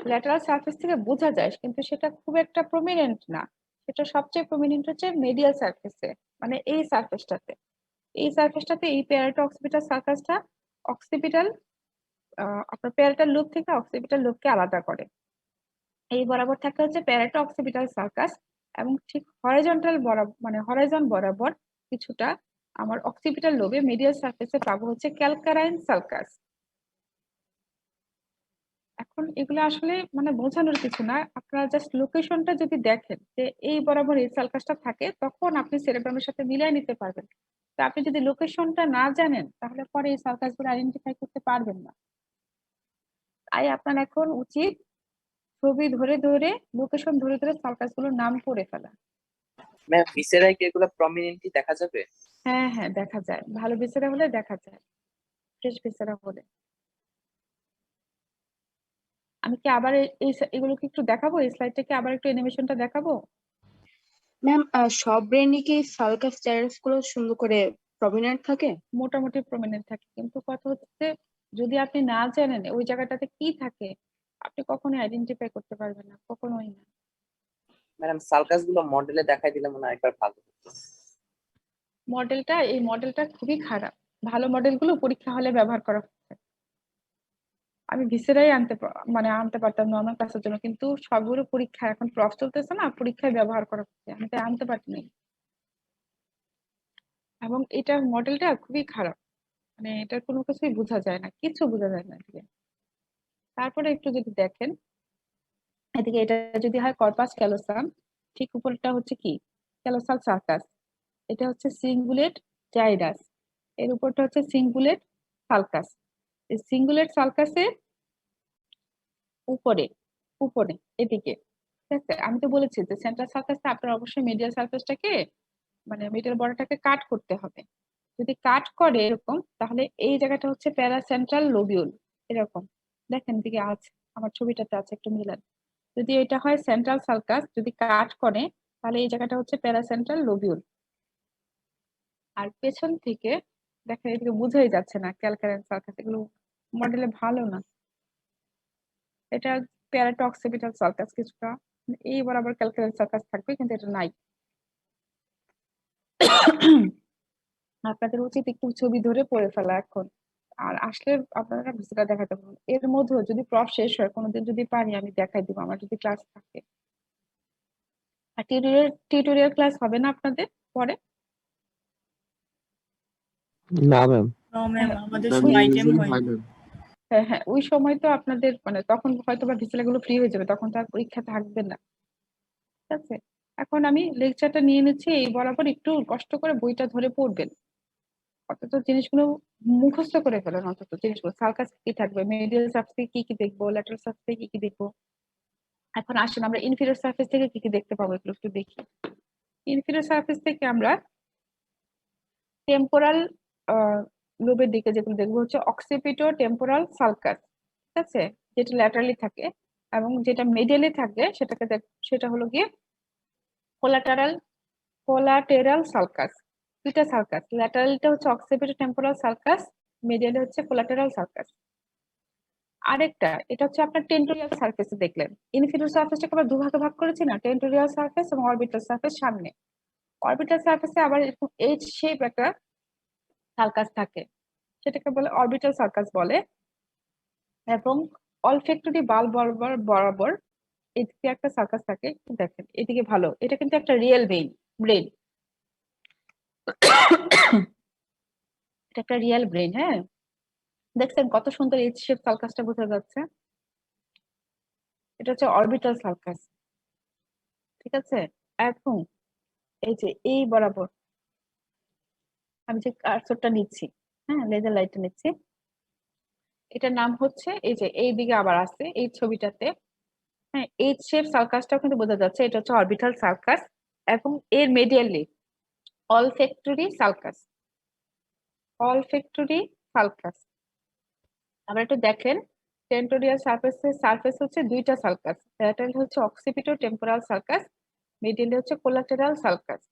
ল্যাটারাল সারফেস থেকে বোঝা যায়, কিন্তু সেটা খুব একটা প্রমিনেন্ট না। সেটা সবচেয়ে প্রমিনেন্ট হচ্ছে মিডিয়াল সারফেসে, মানে এই সারফেসটাতে। এই প্যারাটো অক্সিপিটাল সার্কাসটা অক্সিপিটাল আপনার প্যারাটাল লুপ থেকে অক্সিপিটাল লুপকে আলাদা করে। এই বরাবর থাকে হচ্ছে প্যারাটো অক্সিপিটাল সার্কাস, এবং ঠিক হরাইজন্টাল বরাবর মানে হরাইজন বরাবর কিছুটা আমার অক্সিপিটাল লোবে মিডিয়াল সারফেসে পাবো হচ্ছে ক্যালকারাইন সার্কাস। এখন এগুলো আসলে মানে বোঝানোর কিছু না, আপনারা জাস্ট লোকেশনটা যদি দেখেন যে এই বরাবর এই সার্কাসটা থাকে, তখন আপনি সেরেব্রামের সাথে মিলিয়ে নিতে পারবেন। তো আপনি যদি লোকেশনটা না জানেন তাহলে পরে এই সার্কাসগুলো আইডেন্টিফাই করতে পারবেন না। তাই আপনার এখন উচিত ছবি ধরে ধরে লোকেশন ধরে ধরে সার্কাসগুলোর নাম পড়ে ফেলা। ম্যাম ভিসেরায় কি এগুলো প্রমিনেন্টলি দেখা যাবে? হ্যাঁ হ্যাঁ, দেখা যায়, ভালো ভিসেরা হলে দেখা যায়, ফ্রেশ ভিসেরা হলে। আমি কি আবার এগুলোকে একটু দেখাবো, এই স্লাইডটাকে আবার একটু অ্যানিমেশনটা দেখাবো? ম্যাম সব ব্রেনে কি সার্কাস জাইরাস গুলো সুন্দর করে প্রমিনেন্ট থাকে? মোটামুটি প্রমিনেন্ট থাকে, কিন্তু কথা হচ্ছে যদি আপনি না জানেন ওই জায়গাটাতে কি থাকে, আপনি কখনোই আইডেন্টিফাই করতে পারবেন না, কখনোই না। ম্যাডাম সার্কাস গুলো মডেলে দেখাই দিলে মনে হয় একবার ভালো হতো। এই মডেলটা খুবই খারাপ, ভালো মডেলগুলো পরীক্ষা হলে ব্যবহার করা হচ্ছে। আমি ভিসেরাই আনতে পারতাম নর্মাল ক্লাসের জন্য, কিন্তু সবগুলো পরীক্ষা এখন প্রফ চলতেছে না, পরীক্ষায় ব্যবহার করা হচ্ছে, আমি তাই আনতে পারিনি। এবং এটা মডেলটা খুবই খারাপ, মানে এটার কোনো কিছুই বোঝা যায় না, কিছু বোঝা যায় না এদিকে। তারপরে একটু যদি দেখেন এদিকে, এটা যদি হয় কর্পাস ক্যালোসাম, ঠিক উপরটা হচ্ছে কি ক্যালোসাল সার্কাস, এটা হচ্ছে সিঙ্গুলেট জাইরাস, এর উপরটা হচ্ছে সিঙ্গুলেট সার্কাস। এই সিঙ্গুলেট সার্কাসের উপরে উপরে এদিকে, ঠিক আছে, আমি তো বলেছি যে সেন্ট্রাল সার্কাসটা আপনার অবশ্যই মিডিয়াল সার্কাসটাকে মানে মিডল বর্ডারটাকে কাট করতে হবে। যদি কাট করে এরকম, তাহলে এই জায়গাটা হচ্ছে প্যারাসেন্ট্রাল লোবিউল, এরকম দেখেন দিকে আছে, আমার ছবিটাতে আছে, একটু মিলান। যদি এটা হয় সেন্ট্রাল সার্কাস, যদি কাট করে তাহলে এই জায়গাটা হচ্ছে প্যারাসেন্ট্রাল লোবিউল। আর পেছন থেকে দেখেন এদিকে বোঝাই যাচ্ছে না ক্যালকারাইন সার্কাস, এগুলো মডেলে ভালো না। এটা প্যারাটো অক্সিপিটাল সার্কাস, কিছুটা এই বরাবর ক্যালকারাইন সার্কাস থাকবে, কিন্তু এটা নাই। আপনাদের উচিত একটু ছবি ধরে পড়ে ফেলা এখন, আর আসলে আপনারা ভিসিটা দেখাতে পারবেন। এর মধ্যে যদি প্রফ শেষ হয় কোনোদিন যদি পারি আমি দেখাই দিব, আমার যদি ক্লাস থাকে। আর টিউটোরিয়াল ক্লাস হবে না আপনাদের পরে? না ম্যাম। নো ম্যাম, আমাদের ম্যাম শুধু আইটেম ইউজুয়ালি হয়। হয় ম্যাম। হ্যাঁ হ্যাঁ, ওই সময় তো আপনাদের মানে তখন হয়তো বা গুলো ফ্রি হয়ে যাবে, তখন তো আর পরীক্ষা থাকবে না। ঠিক আছে, এখন আমি লেকচারটা নিয়ে নিচ্ছি, এই বরাবর একটু কষ্ট করে বইটা ধরে পড়বেন, অন্তত জিনিসগুলো মুখস্থ করে ফেলেন। অন্তত জিনিসগুলো সার্কাস কি থাকবে, মিডিয়াল সারফেস কি কি দেখবো, ল্যাটারাল সারফেস কি কি দেখবো। এখন আসুন আমরা ইনফিরিয়র সারফেস থেকে কি কি দেখতে পাবো এগুলো একটু দেখি। ইনফিরিয়র সারফেস থেকে আমরা টেম্পোরাল লোবের দিকে যেগুলো দেখবো হচ্ছে অক্সিপিটো টেম্পোরাল সালকাস। ঠিক আছে, যেটা ল্যাটারালি থাকে, এবং যেটা মিডিয়ালি থাকে সেটা হলো গিয়ে কোলাটেরাল সালকাস। দুইটা সালকাস, ল্যাটারালটা হচ্ছে অক্সিপিটো টেম্পোরাল সালকাস, মিডিয়ালি হচ্ছে কোলাটেরাল সালকাস। আরেকটা এটা হচ্ছে আপনার টেন্টোরিয়াল সারফেসে দেখলেন, ইনফিরিয়র সারফেসটাকে আমরা দুভাগে ভাগ করেছি না, টেন্টোরিয়াল সারফেস এবং অরবিটাল সারফেস। সামনে অরবিটাল সারফেসে আবার এরকম এইচ শেপ একটা সালকাস থাকে, সেটাকে বলে অরবিটাল সার্কাস বলে। এবং অলফ্যাক্টরি বাল বরাবর বরাবর এদিকে একটা সার্কাস থাকে, দেখেন এদিকে ভালো, এটা কিন্তু একটা রিয়েল ব্রেন, এটা একটা রিয়েল ব্রেন। হ্যাঁ, দেখছেন কত সুন্দর এইচ শেপ সার্কাসটা বোঝা যাচ্ছে, এটা হচ্ছে অরবিটাল সার্কাস। ঠিক আছে, এখন এই যে এই বরাবর আমি যে কার্সরটা নিচ্ছি, হ্যাঁ লেজার লাইটটা নিচ্ছি, এটার নাম হচ্ছে এই যে এই দিকে আবার আছে এই ছবিটাতে, হ্যাঁ এইচ শেপ সার্কাসটাও কিন্তু বোঝা যাচ্ছে, এটা হচ্ছে অরবিটাল সার্কাস। এবং এর মেডিয়ালি অলফ্যাক্টরি সালকাস। আবার একটু দেখেন, টেন্টোরিয়াল সারফেস হচ্ছে দুইটা সালকাস, ল্যাটারাল হচ্ছে অক্সিপিটো টেম্পোরাল সালকাস, মিডিয়ালি হচ্ছে কোলাটেরাল সালকাস।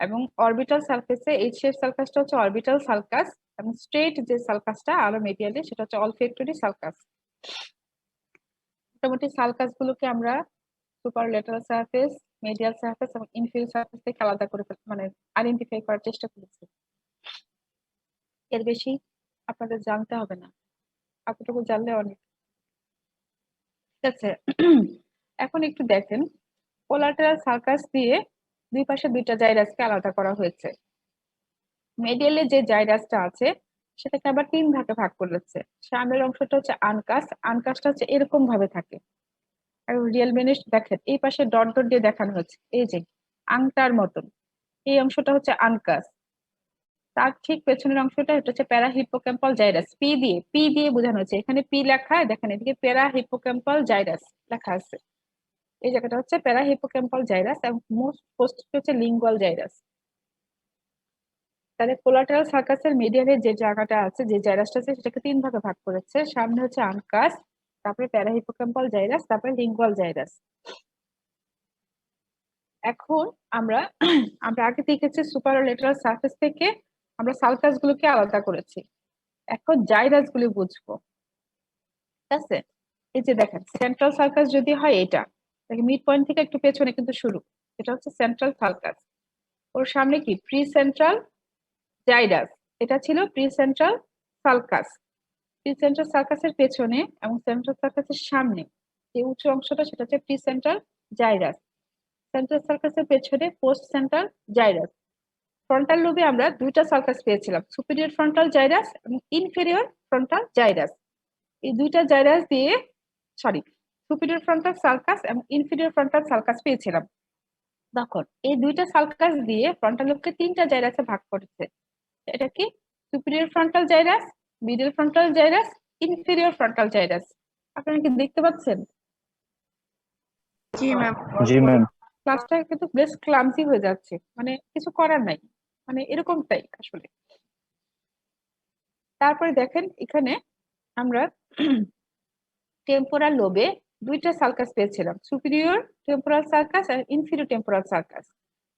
এবং অরবিটাল সারফেসে এইচ শেপ সালকাসটা হচ্ছে অরবিটাল সালকাস, এবং স্ট্রেট যে সালকাসটা আরো মিডিয়ালি সেটা হচ্ছে অলফ্যাক্টরি সালকাস। মোটামুটি সালকাস গুলোকে আমরা super lateral surface, medial surface এবং ইনফিরিয়র সারফেস থেকে আলাদা করে মানে আইডেন্টিফাই করার চেষ্টা করেছি। এর বেশি আপনাদের জানতে হবে না, এতটুকু জানলে অনেক। ঠিক আছে, এখন একটু দেখেন কোলাটেরাল সার্কাস দিয়ে দুই পাশে দুইটা জাইরাসকে আলাদা করা হয়েছে। মিডিয়ালে যে জাইরাসটা আছে সেটাকে আবার তিন ভাগে ভাগ করেছে। সামনের অংশটা হচ্ছে আনকাসটা হচ্ছে এরকম ভাবে থাকে, আর রিয়েল মেনিস দেখেন এই পাশে ডট ডট দিয়ে দেখানো হচ্ছে, এই যে আংটার মতন, এই অংশটা হচ্ছে আনকাস। তার ঠিক পেছনের অংশটা এটা হচ্ছে প্যারা হিপোক্যাম্পাল জাইরাস, পি দিয়ে বোঝানো হচ্ছে, এখানে পি লেখা, দেখেন এদিকে প্যারা হিপোক্যাম্পাল জাইরাস লেখা আছে, এই জায়গাটা হচ্ছে প্যারা হিপোক্যাম্পাল জাইরাস, এবং মোস্ট পোস্ট হচ্ছে লিঙ্গুয়াল জাইরাস। তাহলে কোলাটেরাল সার্কাসের মিডিয়ালে যে জায়গাটা আছে, যে জাইরাসটা আছে, সেটাকে তিন ভাগে ভাগ করেছে। সামনে হচ্ছে আনকাস, তারপরে প্যারা হিপোক্যাম্পাল জাইরাস, তারপরে লিঙ্গুয়াল জাইরাস। এখন আমরা আমরা আগে দেখেছি সুপারলেটারাল সারফেস থেকে আমরা সালকাস গুলোকে আলাদা করেছি, এখন জাইরাস গুলি বুঝবো। ঠিক আছে, এই যে দেখেন সেন্ট্রাল সার্কাস যদি হয় এটা, মিড পয়েন্ট থেকে একটু পেছনে কিন্তু শুরু, এটা হচ্ছে সেন্ট্রাল সার্কাস। ওর সামনে কি প্রি সেন্ট্রাল জাইরাস, এটা ছিল precentral sulcus. Precentral সার্কাসের পেছনে এবং সেন্ট্রাল সার্কাসের সামনে যে উঁচু অংশটা সেটা হচ্ছে প্রি সেন্ট্রাল জাইরাস। সেন্ট্রাল সার্কাসের পেছনে পোস্ট সেন্ট্রাল জাইরাস। ফ্রন্টাল লোবে আমরা দুইটা সার্কাস পেয়েছিলাম, সুপিরিয়র ফ্রন্টাল জাইরাস এবং ইনফেরিয়র ফ্রন্টাল জাইরাস। এই দুইটা জাইরাস দিয়ে সুপিরিয়র ফ্রন্টাল সার্কাস এবং ইনফেরিয়র ফ্রন্টাল সার্কাস পেয়েছিলাম। তখন এই দুইটা সার্কাস দিয়ে ফ্রন্টাল লোবকে তিনটা জাইরাসে ভাগ করেছে, এটা কি superior frontal gyrus, middle frontal gyrus, inferior frontal gyrus. আপনারা কি দেখতে পাচ্ছেন? জি ম্যাম। জি ম্যাম। ক্লাসটা কিন্তু বেশ ক্লামসি হয়ে যাচ্ছে, মানে কিছু করার নাই, মানে এরকমটাই আসলে। তারপরে দেখেন এখানে আমরা টেম্পোরাল লোবে দুইটা সার্কাস পেয়েছিলাম, সুপিরিয়র টেম্পোরাল সার্কাস আর ইনফিরিয়র টেম্পোরাল সার্কাস।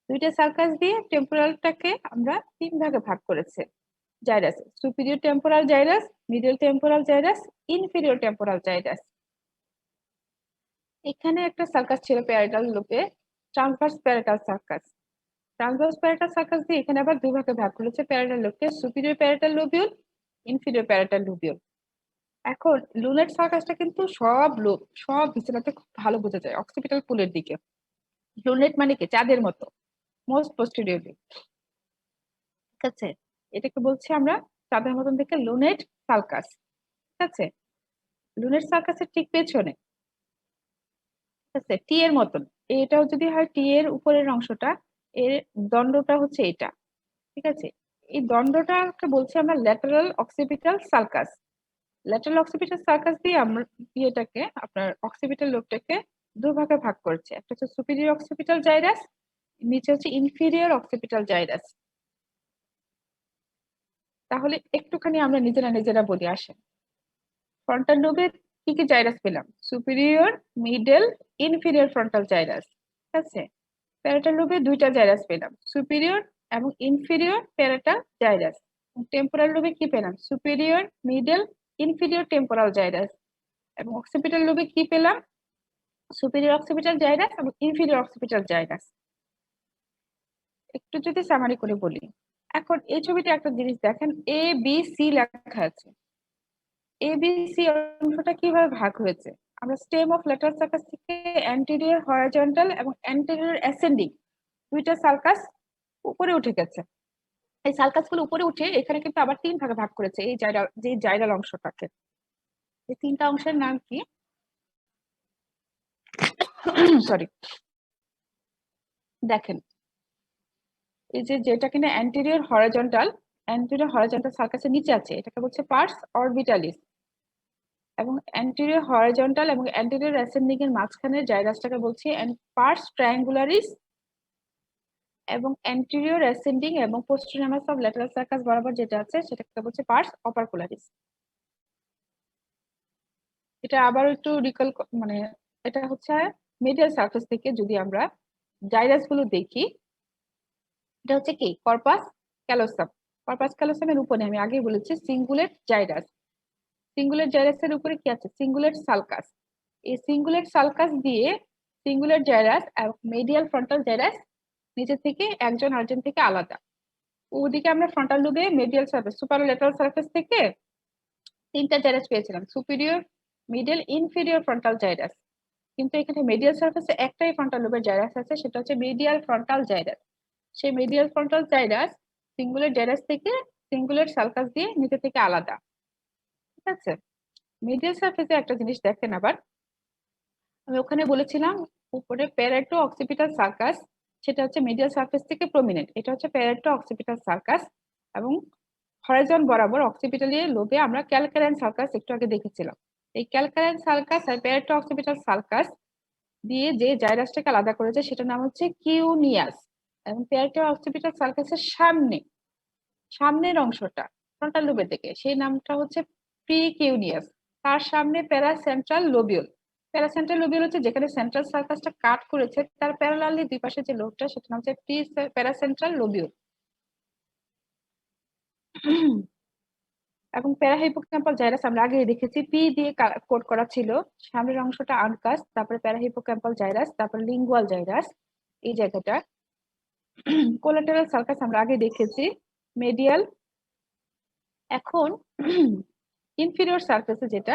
দুইটা সার্কাস দিয়ে টেম্পোরালটাকে আমরা তিন ভাগে ভাগ করেছে gyrus, superior temporal gyrus, middle temporal gyrus, inferior temporal gyrus. এখানে একটা সার্কাস ছিল প্যারাটাল লোবে, transverse parietal sulcus. Transverse parietal sulcus দিয়ে এখানে আবার দুই ভাগে ভাগ করেছে প্যারাটাল লোবকে, superior parietal lobule, inferior parietal lobule. এখন লুনেট সার্কাসটা কিন্তু সব ভিতরতে খুব ভালো বোঝা যায় অক্সিপিটাল পুলের দিকে, লুনেট মানে কি চাঁদের মতো, মোস্ট পোস্টেরিয়রলি, ঠিক আছে, এটাকে বলছি আমরা চাঁদের মতন থেকে লুনেট সালকাস, ঠিক আছে। লুনেট সালকাসের ঠিক পেছনে, ঠিক আছে, টি এর মতন, এটাও যদি হয় টি এর উপরের অংশটা, এর দণ্ডটা হচ্ছে এটা, ঠিক আছে। এই দণ্ডটাকে বলছি আমরা lateral occipital sulcus. Lateral occipital circus দিয়ে আমরা ইয়েটাকে আপনার অক্সিপিটাল লোবটাকে দুই ভাগে ভাগ করেছে, একটা হচ্ছে সুপিরিয়র অক্সিপিটাল জাইরাস, নিচে হচ্ছে ইনফিরিয়র অক্সিপিটাল জাইরাস। তাহলে একটুখানি আমরা নিজেরা নিজেরা বলি আসেন। ফ্রন্টাল লোবে কি কি জাইরাস পেলাম? Superior, middle, inferior frontal gyrus, ঠিক আছে। প্যারাটাল লোবে দুইটা জাইরাস পেলাম, সুপিরিয়র এবং ইনফিরিয়র প্যারাটাল জাইরাস। টেম্পোরাল লোবে কি পেলাম? Superior, middle, inferior temporal gyrus. এবং অক্সিপিটাল লোবে কি পেলাম? সুপিরিয়র অক্সিপিটাল জাইরাস এবং ইনফিরিয়র অক্সিপিটাল জাইরাস। একটু যদি সামারি করে বলি, এখন এই ছবিতে একটা জিনিস দেখেন, এ বি সি লেখা আছে। এ বি সি অংশটা কিভাবে ভাগ হয়েছে? আমরা স্টেম অফ ল্যাটারাল সার্কাস থেকে অ্যান্টেরিয়র হরাইজন্টাল এবং অ্যান্টেরিয়র অ্যাসেন্ডিং দুইটা সার্কাস উপরে উঠে গেছে। এই সার্কাস গুলো উপরে উঠে এখানে কিন্তু আবার তিন ভাগে ভাগ করেছে এই জাইরাল অংশটাকে। এই তিনটা অংশের নাম কি? সরি, দেখেন এই যেটা কিনা অ্যান্টেরিয়র হরাইজন্টাল সার্কাসের নিচে আছে, এটাকে বলছে পার্স অরবিটালিস, এবং অ্যান্টেরিয়র হরাইজন্টাল এবং অ্যান্টেরিয়র অ্যাসেন্ডিং এর মাঝখানের জাইরাসটাকে বলছি পার্স ট্রায়াঙ্গুলারিস, এবং অ্যান্টেরিয়র অ্যাসেন্ডিং এবং পোস্টেরিয়র অফ ল্যাটারাল সার্কাস বরাবর যেটা আছে সেটাকে বলছে পার্স অপারকুলারিস। এটা আবার একটু রিকল, মানে এটা হচ্ছে মিডিয়াল সার্ফেস থেকে যদি আমরা জাইরাস গুলো দেখি, এটা হচ্ছে কি কর্পাস ক্যালোসাম। কর্পাস ক্যালোসামের উপরে আমি আগেই বলেছি সিঙ্গুলেট জাইরাস। সিঙ্গুলেট জাইরাসের উপরে কি আছে? Cingulate sulcus. এই সিঙ্গুলেট সালকাস দিয়ে সিঙ্গুলেট জাইরাস এবং মিডিয়াল ফ্রন্টাল জাইরাস নিচে থেকে একজন আরেকজন থেকে আলাদা। ওদিকে আমরা ফ্রন্টাল লোবে মিডিয়াল সার্ফেস সুপারোল্যাটারাল সার্ফেস থেকে তিনটা জাইরাস পেয়েছিলাম, superior, middle, inferior frontal gyrus. কিন্তু এখানে মিডিয়াল সার্ফেসে একটাই ফ্রন্টাল লোবের জাইরাস আছে, সেটা হচ্ছে মিডিয়াল ফ্রন্টাল জাইরাস। সেই medial frontal gyrus cingulate gyrus থেকে সিঙ্গুলেট সালকাস দিয়ে নিচে থেকে আলাদা, ঠিক আছে। মিডিয়াল সার্ফেসে একটা জিনিস দেখেন আবার, আমি ওখানে বলেছিলাম উপরে প্যারেটো অক্সিপিটাল সার্কাস, সেটা হচ্ছে মিডিয়াল সার্ফেস থেকে প্রমিনেন্ট, এটা হচ্ছে প্যারেটো অক্সিপিটাল সার্কাস। এবং হরাইজন বরাবর অক্সিপিটালি লোবে আমরা ক্যালকারাইন সার্কাস একটু আগে দেখেছিলাম। এই ক্যালকারাইন সার্কাস আর প্যারেটো অক্সিপিটাল সার্কাস দিয়ে যে জাইরাসটাকে আলাদা করেছে সেটার নাম হচ্ছে কিউনিয়াস। এবং প্যারেটো অক্সিপিটাল সার্কাসের সামনের অংশটা ফ্রন্টাল লোবের দিকে, সেই নামটা হচ্ছে প্রিকিউনিয়াস। তার সামনে প্যারাসেন্ট্রাল লোবিউল। প্যারাসেন্ট্রাল লোবিউল হচ্ছে যেখানে সেন্ট্রাল সার্কাসটা কাট করেছে তার প্যারালালি দুই পাশে যে লোবটা সেটা নাম হচ্ছে প্যারাসেন্ট্রাল লোবিউল। এবং প্যারাহিপোক্যাম্পাল জাইরাস আমরা আগে দেখেছি পি দিয়ে কোড করা ছিল, সামনের অংশটা আনকাস, তারপরে প্যারাহিপোক্যাম্পাল জাইরাস, তারপর লিঙ্গুয়াল জাইরাস এই জায়গাটা। কোলাটেরাল সার্কাস আমরা আগে দেখেছি মেডিয়াল। এখন ইনফিরিয়র সার্ফেসে যেটা,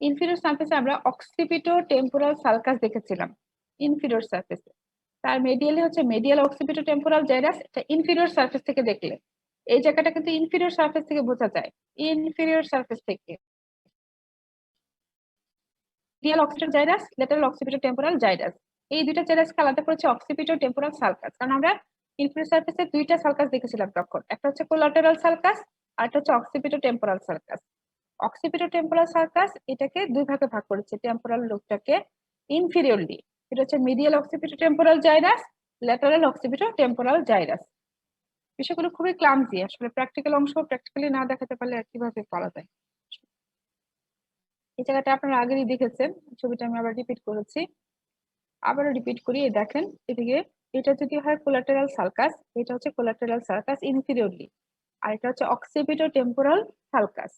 ইনফিরিয়র সার্ফেসে আমরা অক্সিপিটো টেম্পোরাল সার্কাস দেখেছিলাম ইনফিরিয়র সার্ফেসে। তার মেডিয়ালে হচ্ছে মিডিয়াল অক্সিপিটো টেম্পোরাল জাইরাস, এটা ইনফিরিয়র সার্ফেস থেকে দেখলে এই জায়গাটা কিন্তু ইনফিরিয়র সার্ফেস থেকে বোঝা যায়, ইনফিরিয়র সার্ফেস থেকে medial occipito gyrus, lateral occipito temporal gyrus, এই দুইটা জাইরাসকে আলাদা করেছে অক্সিপিটো টেম্পোরাল সার্কাস। কারণ আমরা ইনফিরিয়র সার্ফেসে দুইটা সার্কাস দেখেছিলাম তখন, একটা হচ্ছে কোলাটেরাল সার্কাস আর একটা হচ্ছে অক্সিপিটো টেম্পোরাল সার্কাস। অক্সিপিটো টেম্পোরাল সার্কাস এটাকে দুই ভাগে ভাগ করেছে টেম্পোরাল লোবটাকে ইনফিরিয়রলি, এটা হচ্ছে medial occipito temporal gyrus, lateral occipito temporal gyrus. বিষয়গুলো খুবই ক্লামজি, আসলে প্র্যাকটিক্যাল অংশ প্র্যাকটিক্যালি না দেখাতে পারলে আর কিভাবে করা যায়। এই জায়গাটা আপনারা আগেই দেখেছেন, ছবিটা আমি আবার রিপিট করেছি, আবারও রিপিট করি। এই দেখেন এদিকে এটা যদি হয় কোলাটেরাল সার্কাস, এটা হচ্ছে কোলাটেরাল সার্কাস ইনফিরিয়রলি, আর এটা হচ্ছে অক্সিপিটো টেম্পোরাল সার্কাস।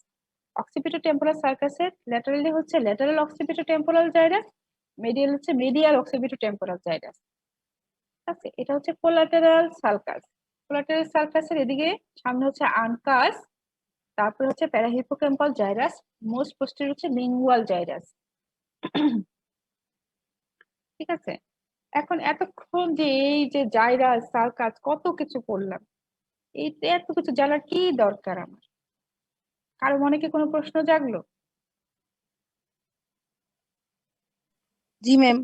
অক্সিপিটো টেম্পোরাল সার্কাসের ল্যাটারালি হচ্ছে lateral occipito temporal gyrus, medial হচ্ছে মিডিয়াল অক্সিপিটো টেম্পোরাল জাইরাস, ঠিক আছে। এটা হচ্ছে কোলাটেরাল সার্কাস। কোলাটেরাল সার্কাসের এদিকে সামনে হচ্ছে আনকাস, তারপর হচ্ছে প্যারাহিপোক্যাম্পাল জাইরাস, মোস্ট পোস্টেরিয়র হচ্ছে লিঙ্গুয়াল জাইরাস, ঠিক আছে। এখন এতক্ষণ যে এই যে জাইরাস সার্কাস কত কিছু করলাম, এই এত কিছু জানার কি দরকার আমার? কারো মনে কি কোনো প্রশ্ন জাগলো? জি ম্যাম।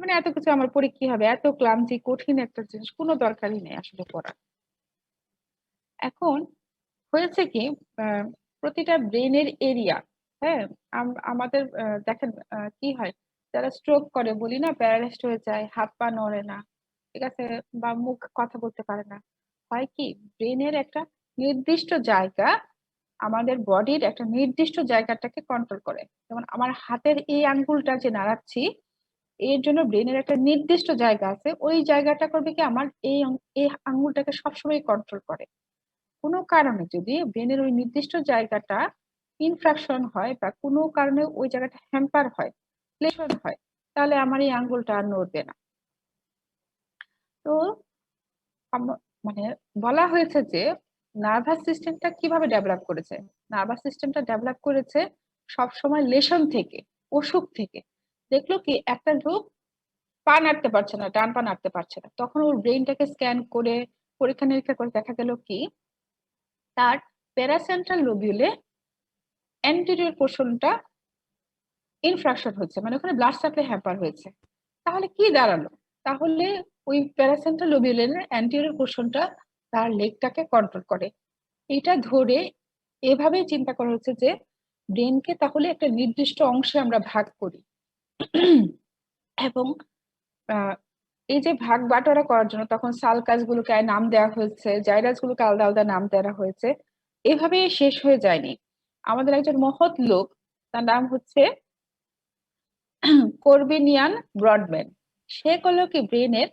মানে এত কিছু আমার পরে কি হবে? এত ক্লান্তি, কঠিন একটা জিনিস, কোনো দরকারই নেই আসলে পড়ার। এখন হয়েছে কি, আহ, প্রতিটা ব্রেনের এরিয়া, হ্যাঁ, আমাদের দেখেন কি হয়, যারা স্ট্রোক করে বলি না, প্যারালাইজড হয়ে যায়, হাত পা নড়ে না, ঠিক আছে, বা মুখ কথা বলতে পারে না, হয় কি ব্রেনের একটা নির্দিষ্ট জায়গা, আমাদের বডির একটা নির্দিষ্ট জায়গাটাকে কন্ট্রোল করে। যেমন আমার হাতের এই আঙ্গুলটা যে নাড়াচ্ছি, এর জন্য ব্রেনের একটা নির্দিষ্ট জায়গা আছে, ওই জায়গাটা করবে কি আমার এই আঙ্গুলটাকে সবসময় কন্ট্রোল করে। কোনো কারণে যদি ব্রেনের ওই নির্দিষ্ট জায়গাটা ইনফ্রাকশন হয় বা কোনো কারণে ওই জায়গাটা হ্যাম্পার হয়, লেশন হয়, তাহলে আমার এই আঙ্গুলটা আর নড়বে না। তো মানে বলা হয়েছে যে নার্ভাস সিস্টেমটা কিভাবে ডেভেলপ করেছে, নার্ভাস সিস্টেমটা ডেভেলপ করেছে সব সময় লেশন থেকে, অসুখ থেকে। দেখলো কি একটা লোক পা নাড়তে পারছে না, ডান পা নাড়তে পারছে না, তখন ওর ব্রেনটাকে স্ক্যান করে পরীক্ষা নিরীক্ষা করে দেখা গেল কি তার প্যারাসেন্ট্রাল লোবিউলে অ্যান্টেরিয়র পোর্শনটা ইনফ্রাকশন হচ্ছে, মানে ওখানে ব্লাড সাপ্লাই হ্যাম্পার হয়েছে। তাহলে কি দাঁড়ালো? তাহলে ওই প্যারাসেন্ট্রাল লোবিউলের অ্যান্টেরিয়র পোর্শনটা তার লেগটাকে কন্ট্রোল করে। এটা ধরে এভাবেই চিন্তা করা হচ্ছে যে ব্রেনকে তাহলে একটা নির্দিষ্ট অংশে আমরা ভাগ করি। এবং এই যে ভাগ বাটোয়ারা করার জন্য তখন সালকাস গুলোকে নাম দেওয়া হয়েছে, জাইরাস গুলোকে আলাদা আলাদা নাম দেওয়া হয়েছে। এভাবে শেষ হয়ে যায়নি। আমাদের একজন মহৎ লোক, তার নাম হচ্ছে করবিনিয়ান ব্রডম্যান। সে করলো কি ব্রেনের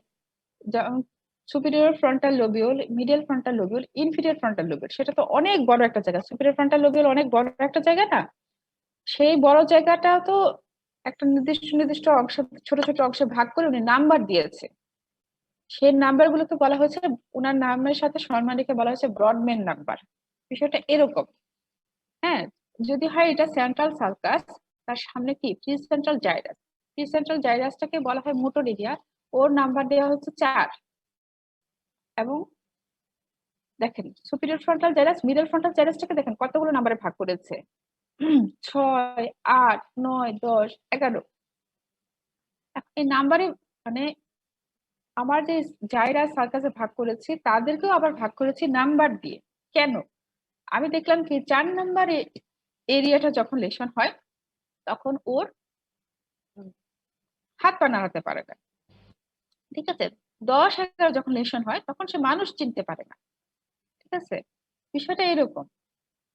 superior frontal lobule, middle frontal lobule, inferior frontal lobule, সেটা তো অনেক বড় একটা জায়গা। সুপিরিয়র ফ্রন্টাল লোবিউল অনেক বড় একটা জায়গা না? সেই বড় জায়গাটা তো একটা নির্দিষ্ট নির্দিষ্ট অংশ, ছোট ছোট অংশে ভাগ করে উনি নাম্বার দিয়েছে। সেই নাম্বার গুলোকে বলা হয়েছে, ওনার নামের সাথে সম্মান রেখে বলা হয়েছে ব্রডম্যান নাম্বার। বিষয়টা এরকম। হ্যাঁ, যদি হয় এটা সেন্ট্রাল সার্কাস, তার সামনে কি precentral gyrus, precentral জাইরাসটাকে বলা হয় মোটর এরিয়া, ওর নাম্বার দেওয়া হচ্ছে 4। এবং দেখেন superior frontal gyrus, middle frontal জাইরাসটাকে দেখেন কতগুলো নাম্বারে ভাগ করেছে, 6, 8, 9, 10, 11। এই নাম্বারে মানে আমার যে জাইরাস সার্কাসে ভাগ করেছি তাদেরকেও আবার ভাগ করেছি নাম্বার দিয়ে। কেন? আমি দেখলাম কি 4 নাম্বারে এরিয়াটা যখন লেশন হয় তখন ওর হাত পা নাড়াতে পারে না, ঠিক আছে। 10, 11 যখন লেশন হয় তখন সে মানুষ চিনতে পারে না, ঠিক আছে। বিষয়টা এরকম,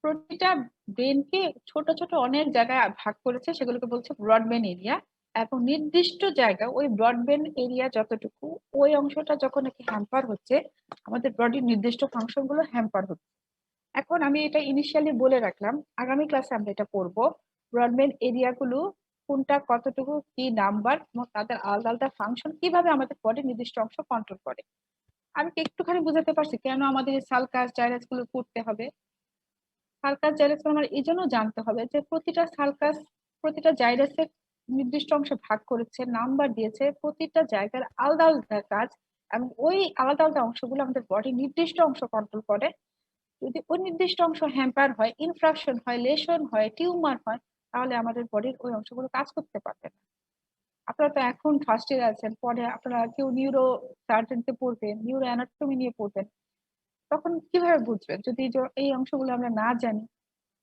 প্রতিটা ব্রেনকে ছোট ছোট অনেক জায়গায় ভাগ করেছে, সেগুলোকে বলছে ব্রডব্যান্ড এরিয়া। এবং নির্দিষ্ট জায়গা ওই ব্রডব্যান্ড এরিয়া যতটুকু, ওই অংশটা যখন নাকি হ্যাম্পার হচ্ছে, আমাদের বডির নির্দিষ্ট ফাংশন গুলো হ্যাম্পার হচ্ছে। এখন আমি এটা ইনিশিয়ালি বলে রাখলাম, আগামী ক্লাসে আমরা এটা পড়বো, ব্রডব্যান্ড এরিয়া গুলো কোনটা কতটুকু, কি নাম্বার, এবং তাদের আলাদা আলাদা ফাংশন কিভাবে আমাদের বডির নির্দিষ্ট অংশ কন্ট্রোল করে। আমি কি একটুখানি বুঝাতে পারছি কেন আমাদের এই সালকাস জাইরাস গুলো পড়তে হবে? সালকাস জাইরাস আমার এই জন্য জানতে হবে যে প্রতিটা সালকাস, প্রতিটা জাইরাসের নির্দিষ্ট অংশে ভাগ করেছে, নাম্বার দিয়েছে, প্রতিটা জায়গার আলাদা আলাদা কাজ, এবং ওই আলাদা আলাদা অংশগুলো আমাদের বডি নির্দিষ্ট অংশ কন্ট্রোল করে। যদি ওই নির্দিষ্ট অংশ হ্যাম্পার হয়, ইনফ্রাকশন হয়, লেশন হয়, টিউমার হয়, তাহলে আমাদের বডির ওই অংশগুলো কাজ করতে পারবে না। আপনারা তো এখন ফার্স্ট ইয়ার আছেন, পরে আপনারা কেউ নিউরো সার্জনকে পড়বেন, নিউরো অ্যানাটমি নিয়ে পড়বেন, তখন কিভাবে বুঝবেন যদি এই অংশগুলো আমরা না জানি,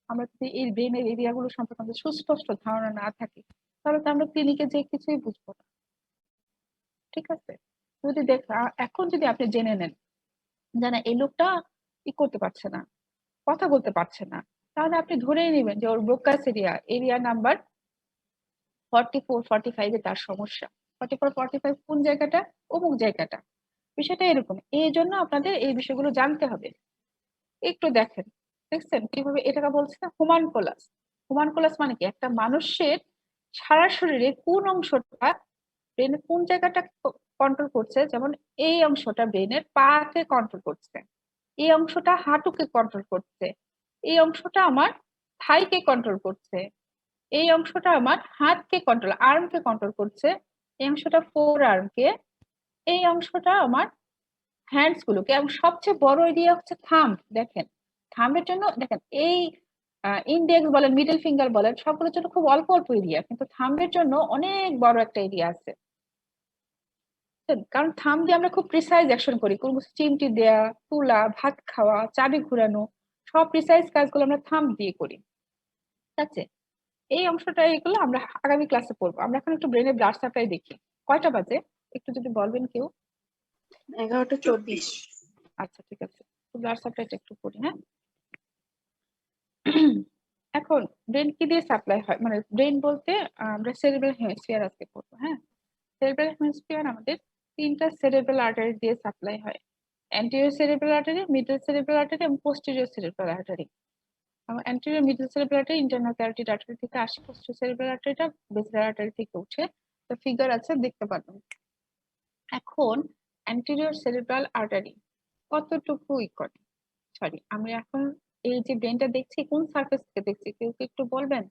আমরা যদি এই ব্রেনের এরিয়া গুলো সম্পর্কে আমাদের সুস্পষ্ট ধারণা না থাকে, তাহলে তো আমরা ক্লিনিকে যে কিছুই বুঝবো না, ঠিক আছে। যদি এখন যদি আপনি জেনে নেন যে না এই লোকটা করতে পারছে না, কথা বলতে পারছে না, তাহলে আপনি ধরেই নেবেন যে ওর ব্রোকাস এরিয়া নাম্বার 44, 45 এ তার সমস্যা। 44, 45 কোন জায়গাটা? অমুক জায়গাটা। বিষয়টা এরকম, এই জন্য আপনাদের এই বিষয়গুলো জানতে হবে। একটু দেখেন, দেখছেন কিভাবে এটাকে বলছে না হোমানকোলাস। হোমানকোলাস মানে কি, একটা মানুষের সারা শরীরে কোন অংশটা, ব্রেনের কোন জায়গাটা কন্ট্রোল করছে। যেমন এই অংশটা ব্রেনের পাকে কন্ট্রোল করছে, এই অংশটা হাঁটুকে কন্ট্রোল করছে, এই অংশটা আমার থাইকে কন্ট্রোল করছে, এই অংশটা আমার হাতকে কন্ট্রোল, আর্মকে কন্ট্রোল করছে, এই অংশটা ফোর আর্মকে, এই অংশটা আমার হ্যান্ডস গুলোকে, এবং সবচেয়ে বড় এরিয়া হচ্ছে থাম্ব। দেখেন থাম্বের জন্য দেখেন এই ইন্ডেক্স বলেন, মিডল ফিঙ্গার বলেন, সবগুলোর জন্য খুব অল্প অল্প এরিয়া, কিন্তু থাম্বের জন্য অনেক বড় একটা এরিয়া আছে। কারণ থাম্ব দিয়ে আমরা খুব প্রিসাইজ অ্যাকশন করি, কোনো কিছু চিমটি দেয়া, তুলা, ভাত খাওয়া, চাবি ঘুরানো, সব প্রিসাইজ কাজগুলো আমরা থাম্ব দিয়ে করি। ঠিক আছে, এই অংশটা এগুলো আমরা আগামী ক্লাসে পড়বো। আমরা এখন একটু ব্রেনের ব্লাড সাপ্লাই দেখি। কয়টা বাজে একটু যদি বলবেন কেউ? 11:24। আচ্ছা ঠিক আছে, ব্লাড সাপ্লাইটা একটু করি। হ্যাঁ, এখন ব্রেন কি দিয়ে সাপ্লাই হয়, মানে ব্রেন বলতে আমরা সেরিব্রাল হেমিস্ফিয়ার আজকে পড়বো। হ্যাঁ, সেরিব্রাল হেমিস্ফিয়ার আমাদের তিনটা সেরিব্রাল আর্টারি দিয়ে সাপ্লাই হয়: anterior cerebral artery, middle cerebral artery এবং posterior cerebral artery. Anterior middle cerebral artery internal carotid artery থেকে আসে, পোস্টেরিয়র সেরিব্রাল আর্টারিটা বেসিলার আর্টারি থেকে উঠে। তো ফিগার আছে, দেখতে পাবেন। এখন অ্যান্টেরিয়র সেরিব্রাল আর্টারি কতটুকু করে, সরি আমি এখন এই যে ব্রেনটা দেখছি কোন সারফেস থেকে দেখছি, কেউ কি একটু বলবেন?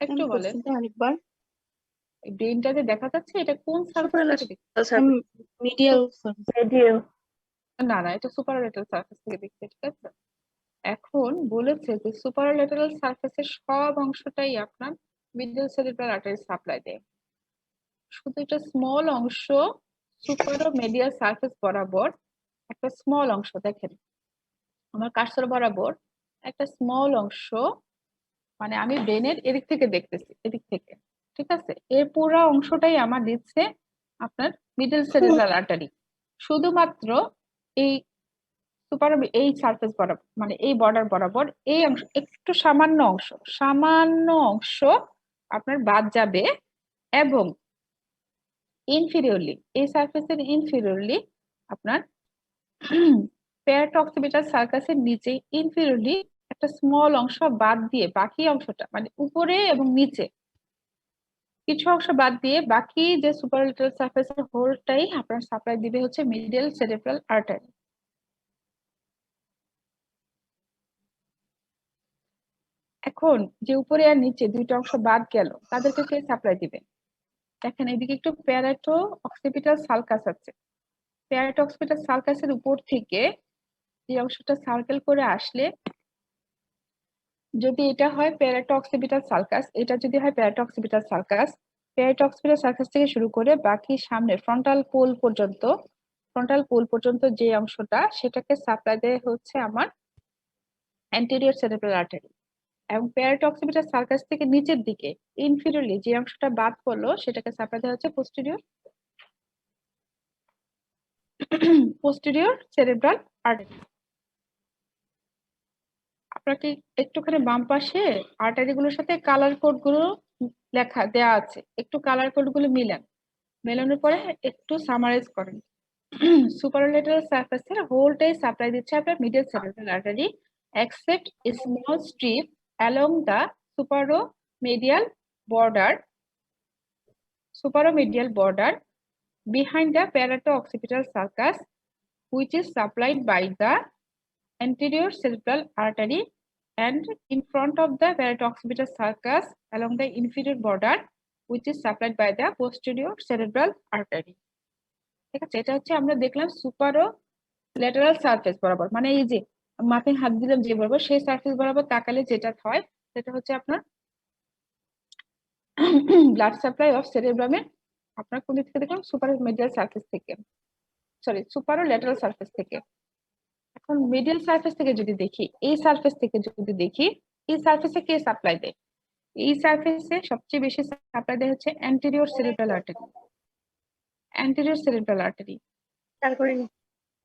একটু বলেন, কোশ্চেনটা আরেকবার। ব্রেনটা যে দেখা যাচ্ছে এটা কোন সারফেস থেকে দেখছি? মিডিয়াল। রেডিও। না না, এটা সুপারলেটারাল সারফেস থেকে দেখছি। ঠিক আছে, এখন বলেছে যে সুপারলেটারাল সারফেসের সব অংশটাই আপনার মিডল সেরিব্রাল আর্টারি সাপ্লাই দেয়। শুধু একটা স্মল অংশ সুপারো মেডিয়াল সারফেস বরাবর, একটা স্মল অংশ দেখেন আমার কার্সর বরাবর একটা স্মল অংশ, মানে আমি ব্রেনের এদিক থেকে দেখতেছি, এদিক থেকে। ঠিক আছে, এর পুরো অংশটাই আমার দিচ্ছে আপনার মিডল সেরিব্রাল আর্টারি। শুধুমাত্র এই এই সারফেস বরাবর, মানে এই বর্ডার বরাবর এই অংশ, একটু সামান্য অংশ আপনার বাদ যাবে, এবং ইনফিরিয়রলি এই সারফেসের ইনফিরিয়রলি আপনার প্যারাটক্সিপিটাল সার্কাসের নিচে ইনফিরিয়রলি একটা স্মল অংশ বাদ দিয়ে বাকি অংশটা, মানে উপরে এবং নিচে কিছু অংশ বাদ দিয়ে বাকি যে সুপারলেটারাল সারফেসের হোলটাই আপনার সাপ্লাই দিবে হচ্ছে মিডল সেরিব্রাল আর্টারি। এখন যে উপরে আর নিচে দুইটা অংশ বাদ গেল, তাদেরকে কে সাপ্লাই দিবে? দেখেন এদিকে একটু প্যারাটো অক্সিপিটাল সালকাস আছে। প্যারাটো অক্সিপিটাল সালকাসের উপর থেকে এই অংশটা সার্কেল করে আসলে, যদি এটা হয় প্যারাটো অক্সিপিটাল সালকাস, এটা যদি হয় প্যারাটো অক্সিপিটাল সালকাস, প্যারাটো অক্সিপিটাল সালকাস থেকে শুরু করে বাকি সামনে ফ্রন্টাল পোল পর্যন্ত যে অংশটা, সেটাকে সাপ্লাই দেয় হচ্ছে আমার অ্যান্টেরিয়র সেরিব্রাল আর্টারি। এবং প্যারাটো অক্সিপিটাল সার্কাস থেকে নিচের দিকে ইনফিরিয়রলি যে অংশটা বাদ পড়লো, সেটাকে সাপ্লাই দেওয়া হচ্ছে পোস্টেরিয়র সেরিব্রাল আর্টারি। আপনাকে একটুখানি বাম পাশে আর্টারি গুলোর সাথে কালার কোড গুলো লেখা দেয়া আছে, একটু কালার কোড গুলো মেলানোর পরে একটু সামারাইজ করেন। সুপারলেটারাল সারফেসের হোলটাই সাপ্লাই দিচ্ছে আপনার middle cerebral artery, except a small strip along the supromedial border behind the parato-occipital sulcus, which is supplied by the anterior cerebral artery, and in front of the parato-occipital sulcus along the inferior border, which is supplied by the posterior cerebral artery. ঠিক আছে, এটা হচ্ছে আমরা দেখলাম সুপারো lateral surface বরাবর, মানে এই যে মাথায় হাত দিলাম যে বরাবর, সেই সারফেস বরাবর তাকালে যেটা হয় সেটা হচ্ছে আপনার ব্লাড সাপ্লাই অফ সেরেব্রামের আপনার কোন দিক থেকে দেখলাম? সুপারো মিডিয়াল সারফেস থেকে, সরি সুপারো ল্যাটারাল সারফেস থেকে। এখন মিডিয়াল সারফেস থেকে যদি দেখি, এই সারফেস থেকে যদি দেখি, এই সারফেসে কে সাপ্লাই দেয়? এই সারফেসে সবচেয়ে বেশি সাপ্লাই দেয় হচ্ছে anterior cerebral artery. Anterior cerebral artery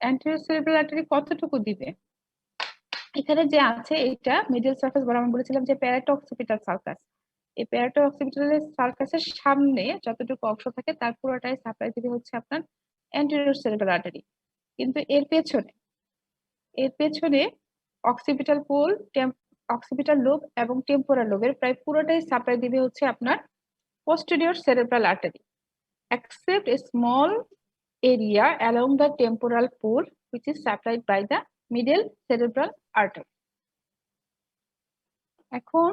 anterior cerebral artery কতটুকু দিবে? এখানে যে আছে এটা মিডল সারফেস বরাবর বলেছিলাম যে প্যারাটো অক্সিপিটাল সার্কাস, এই প্যারাটো অক্সিপিটাল সার্কাসের সামনে যতটুকু অংশ থাকে তার পুরোটাই সাপ্লাই দিবে হচ্ছে আপনার অ্যান্টেরিয়র সেরিব্রাল আর্টারি। কিন্তু এর পেছনে অক্সিপিটাল পোল, অক্সিপিটাল লোব এবং টেম্পোরাল লোবের প্রায় পুরোটাই সাপ্লাই দিবে হচ্ছে আপনার posterior cerebral artery, except a small area along the temporal pole which is supplied by the middle cerebral artery. এখন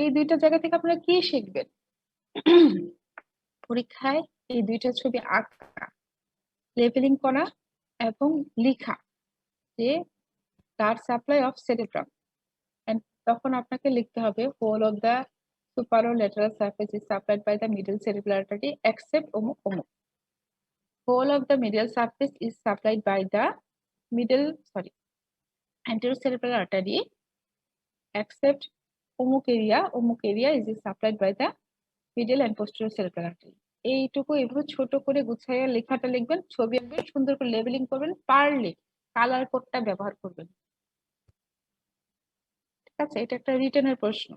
এই দুইটা জায়গা থেকে আপনারা কি শিখবেন? পরীক্ষায় এই দুইটা ছবি আঁকা, লেবেলিং করা এবং লেখা যে blood supply of cerebrum, and তখন আপনাকে লিখতে হবে whole of the superolateral surface is supplied by the middle cerebral artery except অমুক অমুক। whole of the medial surface is supplied by the anterocerebral artery except অমুক area is supplied by the middle and posterior cerebral artery। এইটুকু এভাবে ছোট করে গুছাইয়া লেখাটা লিখবেন, ছবি আঁকবেন, সুন্দর করে লেবেলিং করবেন, পারলে কালার কোডটা ব্যবহার করবেন। ঠিক আছে, এটা একটা রিটেনের প্রশ্ন।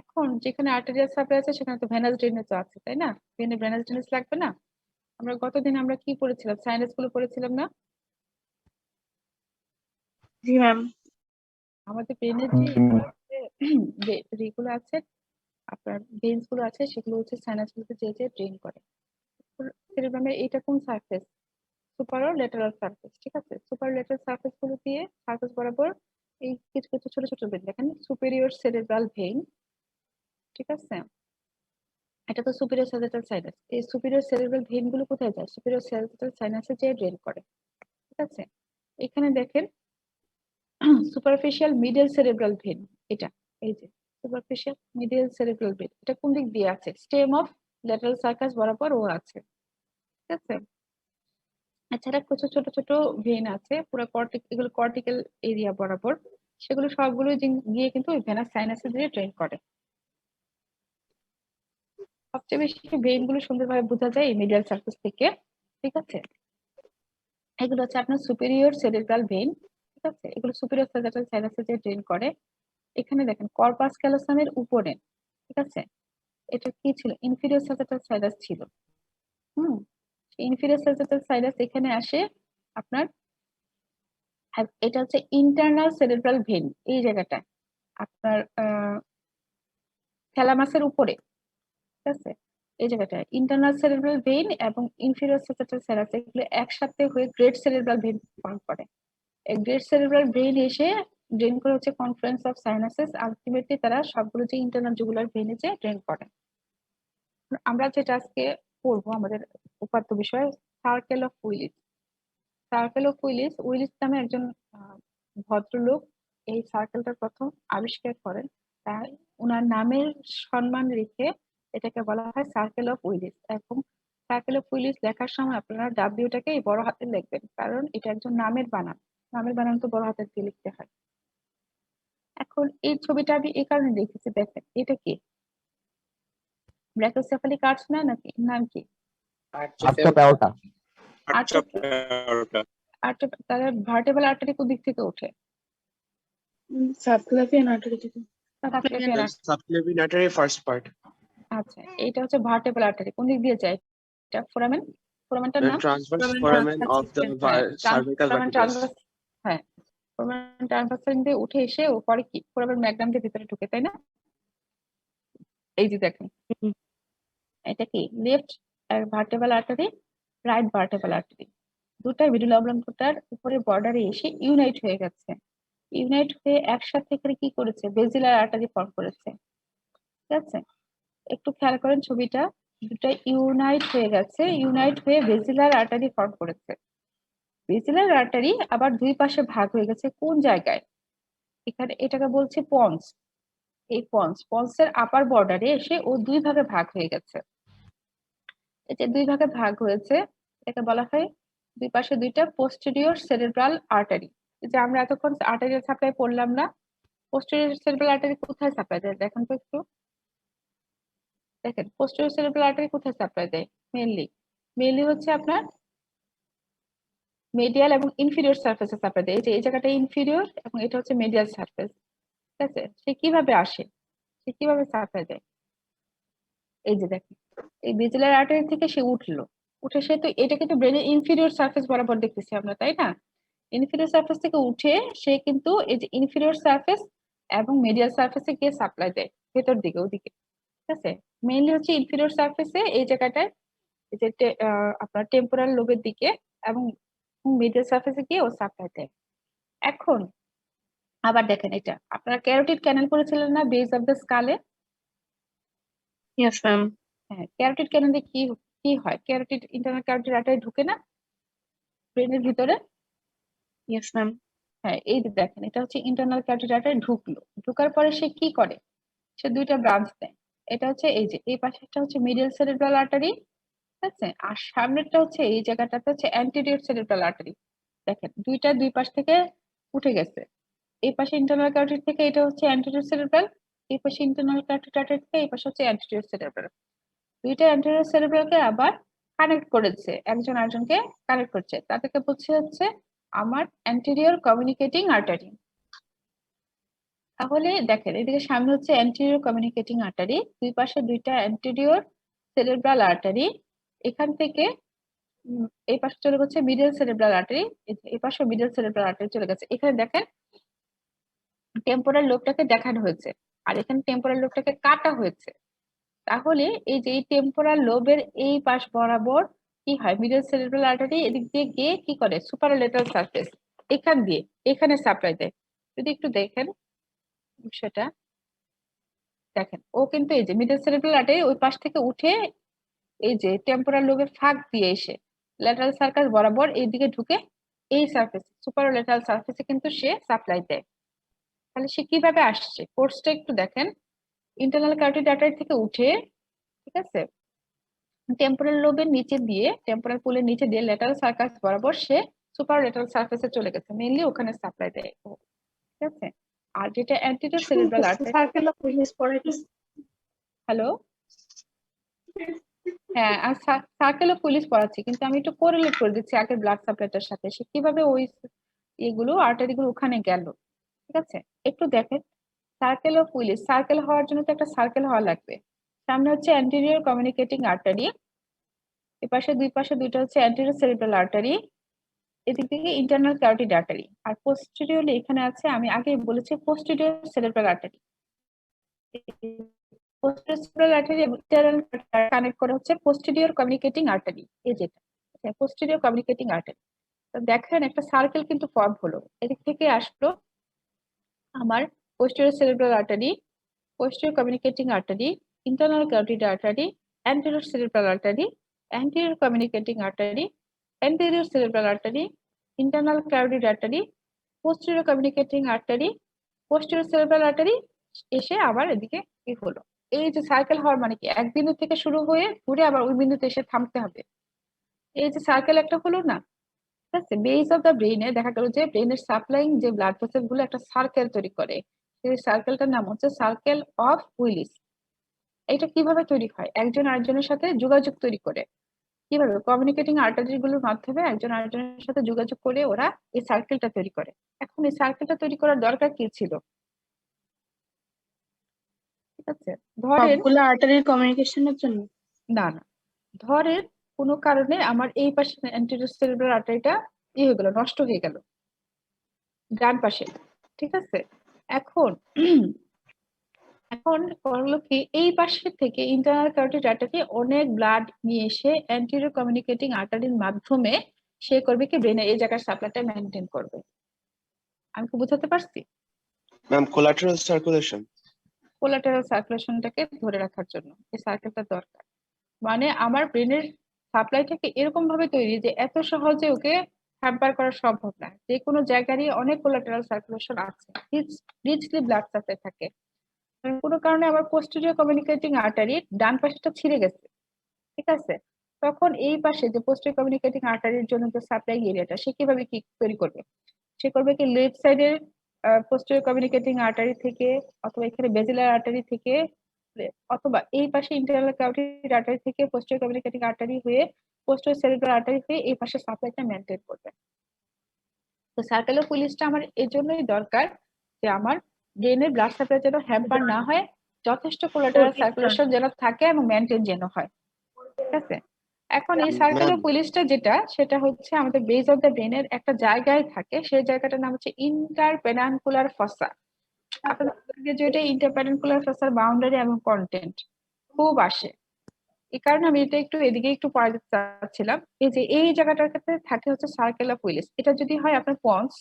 এখন যেখানে আর্টেরিয়াল সাপ্লাই আছে সেখানে তো ভেনাস ড্রেনেজ আছে, তাই না? ভেনে ভেনাস ড্রেনেজ লাগবে না? আমরা গতদিন আমরা কি পড়েছিলাম? সাইনাস গুলো পড়েছিলাম না? জি ম্যাম। আমাদের ব্রেনের যে যেগুলো আছে, আপনার ভেন্স গুলো আছে, সেগুলো হচ্ছে সাইনাস গুলোতে যে ড্রেন করে। সেরেব্রামের এটা কোন সারফেস? সুপারোলেটারাল সারফেস। ঠিক আছে, সুপারোলেটারাল সারফেস গুলো দিয়ে সারফেস বরাবর এই কিছু কিছু ছোট ছোট ভেন দেখেন, সুপেরিয়র সেরেব্রাল ভেইন। ঠিক আছে, এটা তো সুপিরিয়র সেরেব্রাল সাইনাস। এই সুপিরিয়র সেরেব্রাল ভেইন গুলো কোথায় যায়? সুপিরিয়র সেরেব্রাল সাইনাসে যে ড্রেন করে। ঠিক আছে, এখানে দেখেন সুপারফিশিয়াল মিডল সেরেব্রাল ভেইন, এটা এই যে সুপারফিশিয়াল মিডল সেরেব্রাল ভেইন, এটা কোন দিক দিয়ে আছে? স্টেম অফ ল্যাটারাল সার্কাস বরাবর ও আছে। ঠিক আছে, এছাড়া কিছু ছোট ছোট ভেইন আছে পুরো এগুলো কর্টিক্যাল এরিয়া বরাবর, সেগুলো সবগুলো গিয়ে কিন্তু ওই ভেনাস সাইনাসে দিয়ে ড্রেন করে। সবচেয়ে বেশি ভেইন গুলো সুন্দরভাবে বোঝা যায় এই মিডিয়াল সার্ফেস থেকে। ঠিক আছে, এগুলো হচ্ছে আপনার সুপিরিয়র সেরেব্রাল ভেইন। ঠিক আছে, এগুলো সুপিরিয়র সেরেব্রাল সাইনাসে দিয়ে ড্রেন করে। এখানে দেখেন কর্পাস ক্যালোসামের উপরে, ঠিক আছে, এটা কি ছিল? ইনফিরিয়র সেরেব্রাল সাইনাস ছিল। ইনফিরিয়র সেরেব্রাল সাইনাস এখানে আসে আপনার, এটা হচ্ছে ইন্টারনাল সেরেব্রাল ভেইন, এই জায়গাটা আপনার থ্যালামাসের উপরে। ঠিক আছে, এই জায়গাটা ইন্টারনাল সেরেব্রাল ভেইন এবং ইনফিরিয়র সেরেব্রাল সাইনাস এগুলো একসাথে হয়ে গ্রেট সেরেব্রাল ভেইন ফর্ম করে। এই গ্রেট সেরেব্রাল ভেইন এসে ড্রেন করে হচ্ছে কনফ্লুয়েন্স অফ সাইনাসেস, আলটিমেটলি তারা সবগুলো যে ইন্টারনাল জুগুলার ভেইনে যে ড্রেন করে। আমরা যেটা আজকে পড়বো আমাদের উপাত্ত বিষয় circle of Willis. Circle of Willis, Willis নামে একজন ভদ্রলোক এই সার্কেলটা প্রথম আবিষ্কার করেন, তাই ওনার নামের সম্মান রেখে এটাকে বলা হয় সার্কেল অফ উইলিস। এবং সার্কেল অফ উইলিস লেখার সময় আপনারা ডাব্লিউটাকে বড় হাতে লিখবেন, কারণ এটা একজন নামের বানান, নামের বানান তো বড় হাতের দিয়ে লিখতে হয়। এখন এই ছবিটা আমি এই কারণে লিখেছি, দেখেন এটা কি ব্র্যাকোসেফালিক আর্চ না, নাকি নাম কি? তাহলে ভার্টেবল আর্টারি কোন দিক থেকে ওঠে? সাবক্লাভিয়ান আর্টারি থেকে। Subclavian artery first part. আচ্ছা, এটা হচ্ছে ভার্টেবল আর্টারি, কোন দিক দিয়ে যায়? এটা ফোরামেন, ফোরামেনটার নাম transverse foramen of the cervical vertebrae. হ্যাঁ, ফোরামেন ট্রান্সভার্সাল দিয়ে উঠে এসে ও পরে কি ফোরামেন ম্যাগনাম দিয়ে ভিতরে ঢুকে, তাই না? এই যে দেখেন এটা কি লেফট ভার্টেবল আর্টারি, রাইট ভার্টেবল আর্টারি, দুটা মিডল অবলঙ্গটার উপরে বর্ডারে এসে ইউনাইট হয়ে গেছে। ইউনাইট হয়ে একসাথে করে কি করেছে? বেজিলার আর্টারি ফর্ম করেছে। ঠিক আছে, একটু খেয়াল করেন ছবিটা, দুটা ইউনাইট হয়ে গেছে, ইউনাইট হয়ে বেজিলার আর্টারি ফর্ম করেছে। বেজিলার আর্টারি আবার দুই পাশে ভাগ হয়ে গেছে কোন জায়গায়? এখানে এটাকে বলছে পন্স। এই পন্সের আপার বর্ডারে এসে ও দুই ভাগে ভাগ হয়ে গেছে। এই যে দুই ভাগে ভাগ হয়েছে, এটাকে বলা হয় দুই পাশে দুইটা পোস্টেরিয়র সেরেব্রাল আর্টারি। যে আমরা এতক্ষণ আর্টারিয়াল সাপ্লাই পড়লাম না, পোস্টেরিয়র সেরেব্রাল আর্টারি কোথায় সাপ্লাই দেয় দেখেন তো একটু। দেখেন পোস্টেরিয়র সেরেব্রাল আর্টারি কোথায় সাপ্লাই দেয়? মেইনলি হচ্ছে আপনার মিডিয়াল এবং ইনফিরিয়র সারফেসে সাপ্লাই দেয়। এই যে এই জায়গাটা ইনফিরিয়র এবং এটা হচ্ছে মিডিয়াল সারফেস। ঠিক আছে, সে কিভাবে আসে, সে কিভাবে সাপ্লাই দেয়? এই যে দেখেন এই বেজিলার আর্টারি থেকে সে উঠলো, উঠে সে তো এটা কিন্তু ব্রেনের ইনফিরিয়র সারফেস বরাবর দেখতেছি আমরা, তাই না? ইনফিরিয়র সারফেস থেকে উঠে সে কিন্তু এই যে ইনফিরিয়র সারফেস এবং মিডিয়াল সারফেসে গিয়ে সাপ্লাই দেয় ভেতর দিকে, ওদিকে। ঠিক আছে, মেইনলি হচ্ছে ইনফিরিয়র সারফেসে এই জায়গাটায় এই যে আপনার টেম্পোরাল লোবের দিকে এবং মিডিয়াল সারফেসে গিয়ে ও সাপ্লাই দেয়। এখন আবার দেখেন এটা আপনারা ক্যারোটিড ক্যানেল করেছিলেন না বেস অফ দ্য স্কালে? Yes ma'am. হ্যাঁ, ক্যারোটিড ক্যানেলে কি কি হয়? ক্যারোটিড ইন্টারনাল ক্যারোটিড আর্টারি ঢুকে না ব্রেনের ভিতরে? Yes ma'am. হ্যাঁ, এই যে দেখেন এটা হচ্ছে ইন্টারনাল ক্যারোটিড আর্টারি ঢুকলো, ঢোকার পরে সে কি করে? সে দুইটা ব্রাঞ্চ দেয়। এটা হচ্ছে এই যে এই পাশেরটা হচ্ছে মিডিয়াল সেরেব্রাল আর্টারি, ঠিক আছে, আর সামনেরটা হচ্ছে এই জায়গাটাতে হচ্ছে অ্যান্টেরিয়র সেরেব্রাল আর্টারি। দেখেন দুইটা দুই পাশ থেকে উঠে গেছে। এই পাশে ইন্টারনাল ক্যারোটিড থেকে এটা হচ্ছে অ্যান্টেরিয়র সেরেব্রাল, এই পাশে ইন্টারনাল ক্যারোটিড আর্টারি থেকে এই পাশে হচ্ছে অ্যান্টেরিয়র সেরেব্রাল। দুইটা অ্যান্টেরিয়র সেরেব্রালকে আবার কানেক্ট করেছে, একজন আরেকজনকে কানেক্ট করছে, তাদেরকে বলছে হচ্ছে আমার অ্যান্টেরিয়র কমিউনিকেটিং আর্টারি। তাহলে দেখেন এদিকে সামনে হচ্ছে অ্যান্টেরিয়র কমিউনিকেটিং আর্টারি, দুই পাশে দুইটা অ্যান্টেরিয়র সেরেব্রাল আর্টারি। এখান থেকে এই পাশে চলে গেছে মিডল সেরেব্রাল আর্টারি, এই পাশে মিডল সেরেব্রাল আর্টারি চলে গেছে। এখানে দেখেন টেম্পোরাল লোবটাকে দেখানো হয়েছে আর এখানে টেম্পোরাল লোবটাকে কাটা হয়েছে। তাহলে এই যে এই টেম্পোরাল লোবের এই পাশ বরাবর কি হয়, মিডল সেরেব্রাল আর্টারি এদিক দিয়ে গিয়ে কি করে সুপারলেটারাল সারফেস এখান দিয়ে এখানে সাপ্লাই দেয়। যদি একটু দেখেন বিষয়টা, দেখেন ও কিন্তু এই যে মিডল সেরেব্রাল আর্টারি ওই পাশ থেকে উঠে এই যে টেম্পোরাল লোবের ফাঁক দিয়ে এসে ল্যাটারাল সার্কাস বরাবর এইদিকে ঢুকে এই সারফেস সুপারলেটারাল সারফেসে কিন্তু সে সাপ্লাই দেয়। তাহলে সে কিভাবে আসছে কোর্সটা একটু দেখেন। ইন্টারনাল ক্যারোটিড আর্টারি থেকে উঠে, ঠিক আছে, টেম্পোরাল লোবের নিচে দিয়ে টেম্পোরাল পুলের নিচে দিয়ে ল্যাটারাল সার্কাস বরাবর সে সুপারলেটারাল সারফেসে চলে গেছে, মেইনলি ওখানে সাপ্লাই দেয় ও, ঠিক আছে। আর যেটা anterior cerebral artery, circle of Willis পড়াইতেছে। হ্যালো, হ্যাঁ, আর সার্কেল অফ পুলিশ পড়াচ্ছি, কিন্তু আমি একটু কোরিলেট করে দিচ্ছি আগের ব্লাড সাপ্লাইটার সাথে, সে কিভাবে ওই এগুলো আর্টারি গুলো ওখানে গেল, ঠিক আছে। একটু দেখেন সার্কেল অফ উইলিস, সার্কেল হওয়ার জন্য তো একটা সার্কেল হওয়া লাগবে। সামনে হচ্ছে অ্যান্টেরিয়র কমিউনিকেটিং আর্টারি, এপাশে দুই পাশে দুইটা হচ্ছে অ্যান্টেরিয়র সেরেব্রাল আর্টারি, এদিক থেকে ইন্টারনাল ক্যারোটিড আর্টারি, আর পোস্টেরিয়রলি এখানে আছে আমি আগে বলেছি posterior cerebral artery. Posterior cerebral artery এবং ইন্টারনাল কানেক্ট করা হচ্ছে পোস্টেরিয়র কমিউনিকেটিং আর্টারি, এই যেটা পোস্টেরিয়র কমিউনিকেটিং আর্টারি। তো দেখেন একটা সার্কেল কিন্তু ফর্ম হলো, এদিক থেকে আসলো আমার posterior cerebral artery, posterior communicating artery, internal carotid artery, anterior cerebral artery, anterior communicating artery, anterior cerebral artery, internal carotid artery, posterior communicating artery, posterior cerebral artery, এসে আবার এদিকে কি হলো। এই যে সার্কেল হওয়ার মানে কি, এক বিন্দু থেকে শুরু হয়ে ঘুরে আবার ওই বিন্দুতে এসে থামতে হবে। এই যে সার্কেল একটা হলো না, ঠিক আছে, বেস অফ দ্য ব্রেইনে দেখা গেল যে ব্রেইনের সাপ্লাইং যে ব্লাড ভেসেল গুলো একটা সার্কেল তৈরি করে, সেই সার্কেলটার নাম হচ্ছে সার্কেল অফ উইলিস। এটা কিভাবে তৈরি হয়, একজন আরেকজনের সাথে যোগাযোগ তৈরি করে, কিভাবে কমিউনিকেটিং আর্টারি গুলোর মাধ্যমে একজন আরেকজনের সাথে যোগাযোগ করে ওরা এই সার্কেলটা তৈরি করে। এখন এই সার্কেলটা তৈরি করার দরকার কি ছিল, ঠিক আছে, ধরেন সবগুলো আর্টারির কমিউনিকেশনের জন্য। না না, ধরেন কোনো কারণে আমার এই পাশে অ্যান্টেরিয়র সেরেব্রাল আর্টারিটা হয়ে গেল, নষ্ট হয়ে গেল ডান পাশে, ঠিক আছে। এখন এখন করলো কি, এই পাশে থেকে ইন্টারনাল ক্যারোটিড আর্টারি অনেক ব্লাড নিয়ে এসে অ্যান্টেরিয়র কমিউনিকেটিং আর্টারির মাধ্যমে সে করবে কি ব্রেনে এই জায়গার সাপ্লাইটা মেনটেন করবে। আমি কি বোঝাতে পারছি? Ma'am collateral circulation. কোলাটেরাল সার্কুলেশনটাকে ধরে রাখার জন্য এই সার্কেলটা দরকার। মানে আমার ব্রেনের সাপ্লাইটাকে এরকম ভাবে তৈরি যে এত সহজে ওকে হ্যাম্পার করা সম্ভব না, যে কোনো জায়গারই অনেক কোলাটেরাল সার্কুলেশন আছে, রিচলি ব্লাড সাপ্লাই থাকে। কোনো কারণে আমার পোস্টেরিয়র কমিউনিকেটিং আর্টারি ডান পাশেটা ছিঁড়ে গেছে, ঠিক আছে, তখন এই পাশে যে পোস্টেরিয়র কমিউনিকেটিং আর্টারির জন্য যে সাপ্লাই এরিয়াটা সে কিভাবে কি তৈরি করবে, সে করবে কি লেফট সাইডের পোস্টেরিয়র কমিউনিকেটিং আর্টারি থেকে, অথবা এখানে বেজিলার আর্টারি থেকে, অথবা এই পাশে ইন্টারনাল ক্যারোটিড আর্টারি থেকে পোস্টেরিয়র কমিউনিকেটিং আর্টারি হয়ে পোস্টেরিয়র সেরেব্রাল আর্টারি হয়ে এই পাশে সাপ্লাইটা মেনটেন করবে। তো সার্কেল অফ উইলিসটা আমার এই জন্যই দরকার যে আমার ব্রেনের ব্লাড সাপ্লাই যেন হ্যাম্পার না হয়, যথেষ্ট কোলাটেরাল সার্কুলেশন যেন থাকে এবং মেনটেন যেন হয়, ঠিক আছে। এখন এই সার্কেল অফ উইলিসটা যেটা, সেটা হচ্ছে আমাদের বেস অফ দ্য ব্রেনের একটা জায়গায় থাকে, সেই জায়গাটার নাম হচ্ছে ইন্টারপেডানকুলার ফসা। আপনাদের যেটা ইন্টারপেডানকুলার ফসার বাউন্ডারি এবং কন্টেন্ট খুব আসে, এই কারণে আমি এটা একটু এদিকে একটু পড়াতে চাচ্ছিলাম। এই যে এই জায়গাটার ক্ষেত্রে থাকে হচ্ছে সার্কেল অফ উইলিস, এটা যদি হয় আপনার পন্স,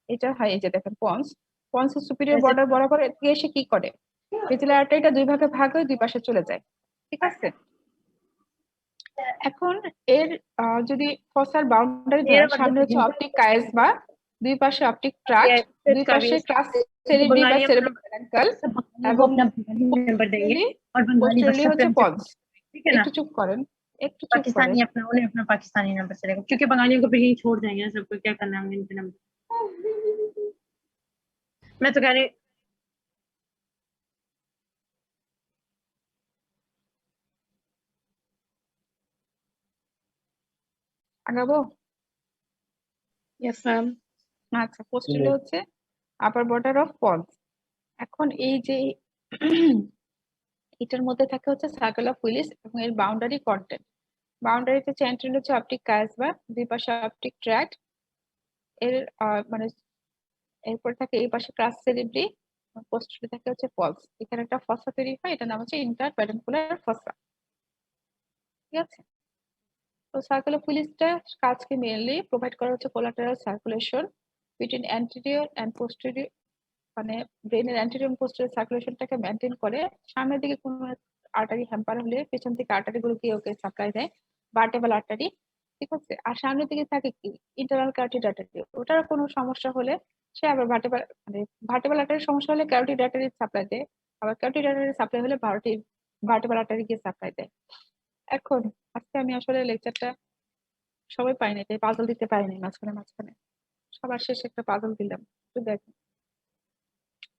এটা হয় এই যে দেখেন পন্স, পন্সের সুপিরিয়র বর্ডার বরাবর দিয়ে এসে কি করে, ভিজুয়াল আর্টারিটা দুই ভাগে ভাগ হয়ে দুই পাশে চলে যায়, ঠিক আছে। এখন এর যদি ফসার বাউন্ডারি ধরেন, সামনে হচ্ছে অপটিক কায়েস বা দুই পাশে অপটিক ট্রাক্ট, দুই পাশে ক্লাস সেরিব্রি বা সেরেব্রাল অ্যাঙ্কল এবং পোস্টেরিয়রলি হচ্ছে পন্স। ठीक है ना। একটু চুপ করেন, একটু চুপ করেন। पाकिस्तानी अपना उन्हें अपना पाकिस्तानी नंबर चलेगा क्योंकि बंगालियों को फिर यही छोड़ देंगे ना, सबको क्या करना है इनके नंबर। मैं तो कह रही আগাবো? Yes ma'am. আচ্ছা, পোস্টেরিয়র হচ্ছে আপার বর্ডার অফ পন্স। এখন এই যে এটার মধ্যে থাকে হচ্ছে সার্কেল অফ উইলিস এবং এর বাউন্ডারি কন্টেন্ট। বাউন্ডারিতে সেন্ট্রাল হচ্ছে অপটিক কায়েস বা দুই পাশে অপটিক ট্র্যাক্ট, এর মানে এরপর থাকে এই পাশে ক্লাস সেরিব্রি, পোস্টেরিয়র থাকে হচ্ছে পলস। এখানে একটা ফসা তৈরি হয়, এটার নাম হচ্ছে ইন্টার প্যারেন্কুলার ফসা, ঠিক আছে। তো সার্কেল অফ উইলিসটা কাজকে মেইনলি প্রোভাইড করা হচ্ছে collateral circulation between anterior and posterior, মানে ব্রেনের অ্যান্টেরিয়র পোস্টেরিয়র সার্কুলেশনটাকে মেনটেন করে। সামনের দিকে কোনো আর্টারি হ্যাম্পার হলে পেছন থেকে আর্টারি গুলোকে ওকে সাপ্লাই দেয়, ভার্টেব্রাল আর্টারি, ঠিক আছে। আর সামনের দিকে থাকে কি ইন্টারনাল ক্যারোটিড আর্টারি, ওটার কোনো সমস্যা হলে সে আবার ভার্টেব্রাল আর্টারির সমস্যা হলে ক্যারোটিড আর্টারি সাপ্লাই দেয়, আবার ক্যারোটিড আর্টারি সাপ্লাই হলে ভার্টেব্রাল আর্টারি গিয়ে সাপ্লাই দেয়। এখন আজকে আমি আসলে লেকচারটা সবাই পাইনি, তাই পাজল দিতে পারিনি মাঝখানে মাঝখানে, সবার শেষে একটা পাজল দিলাম, একটু দেখেন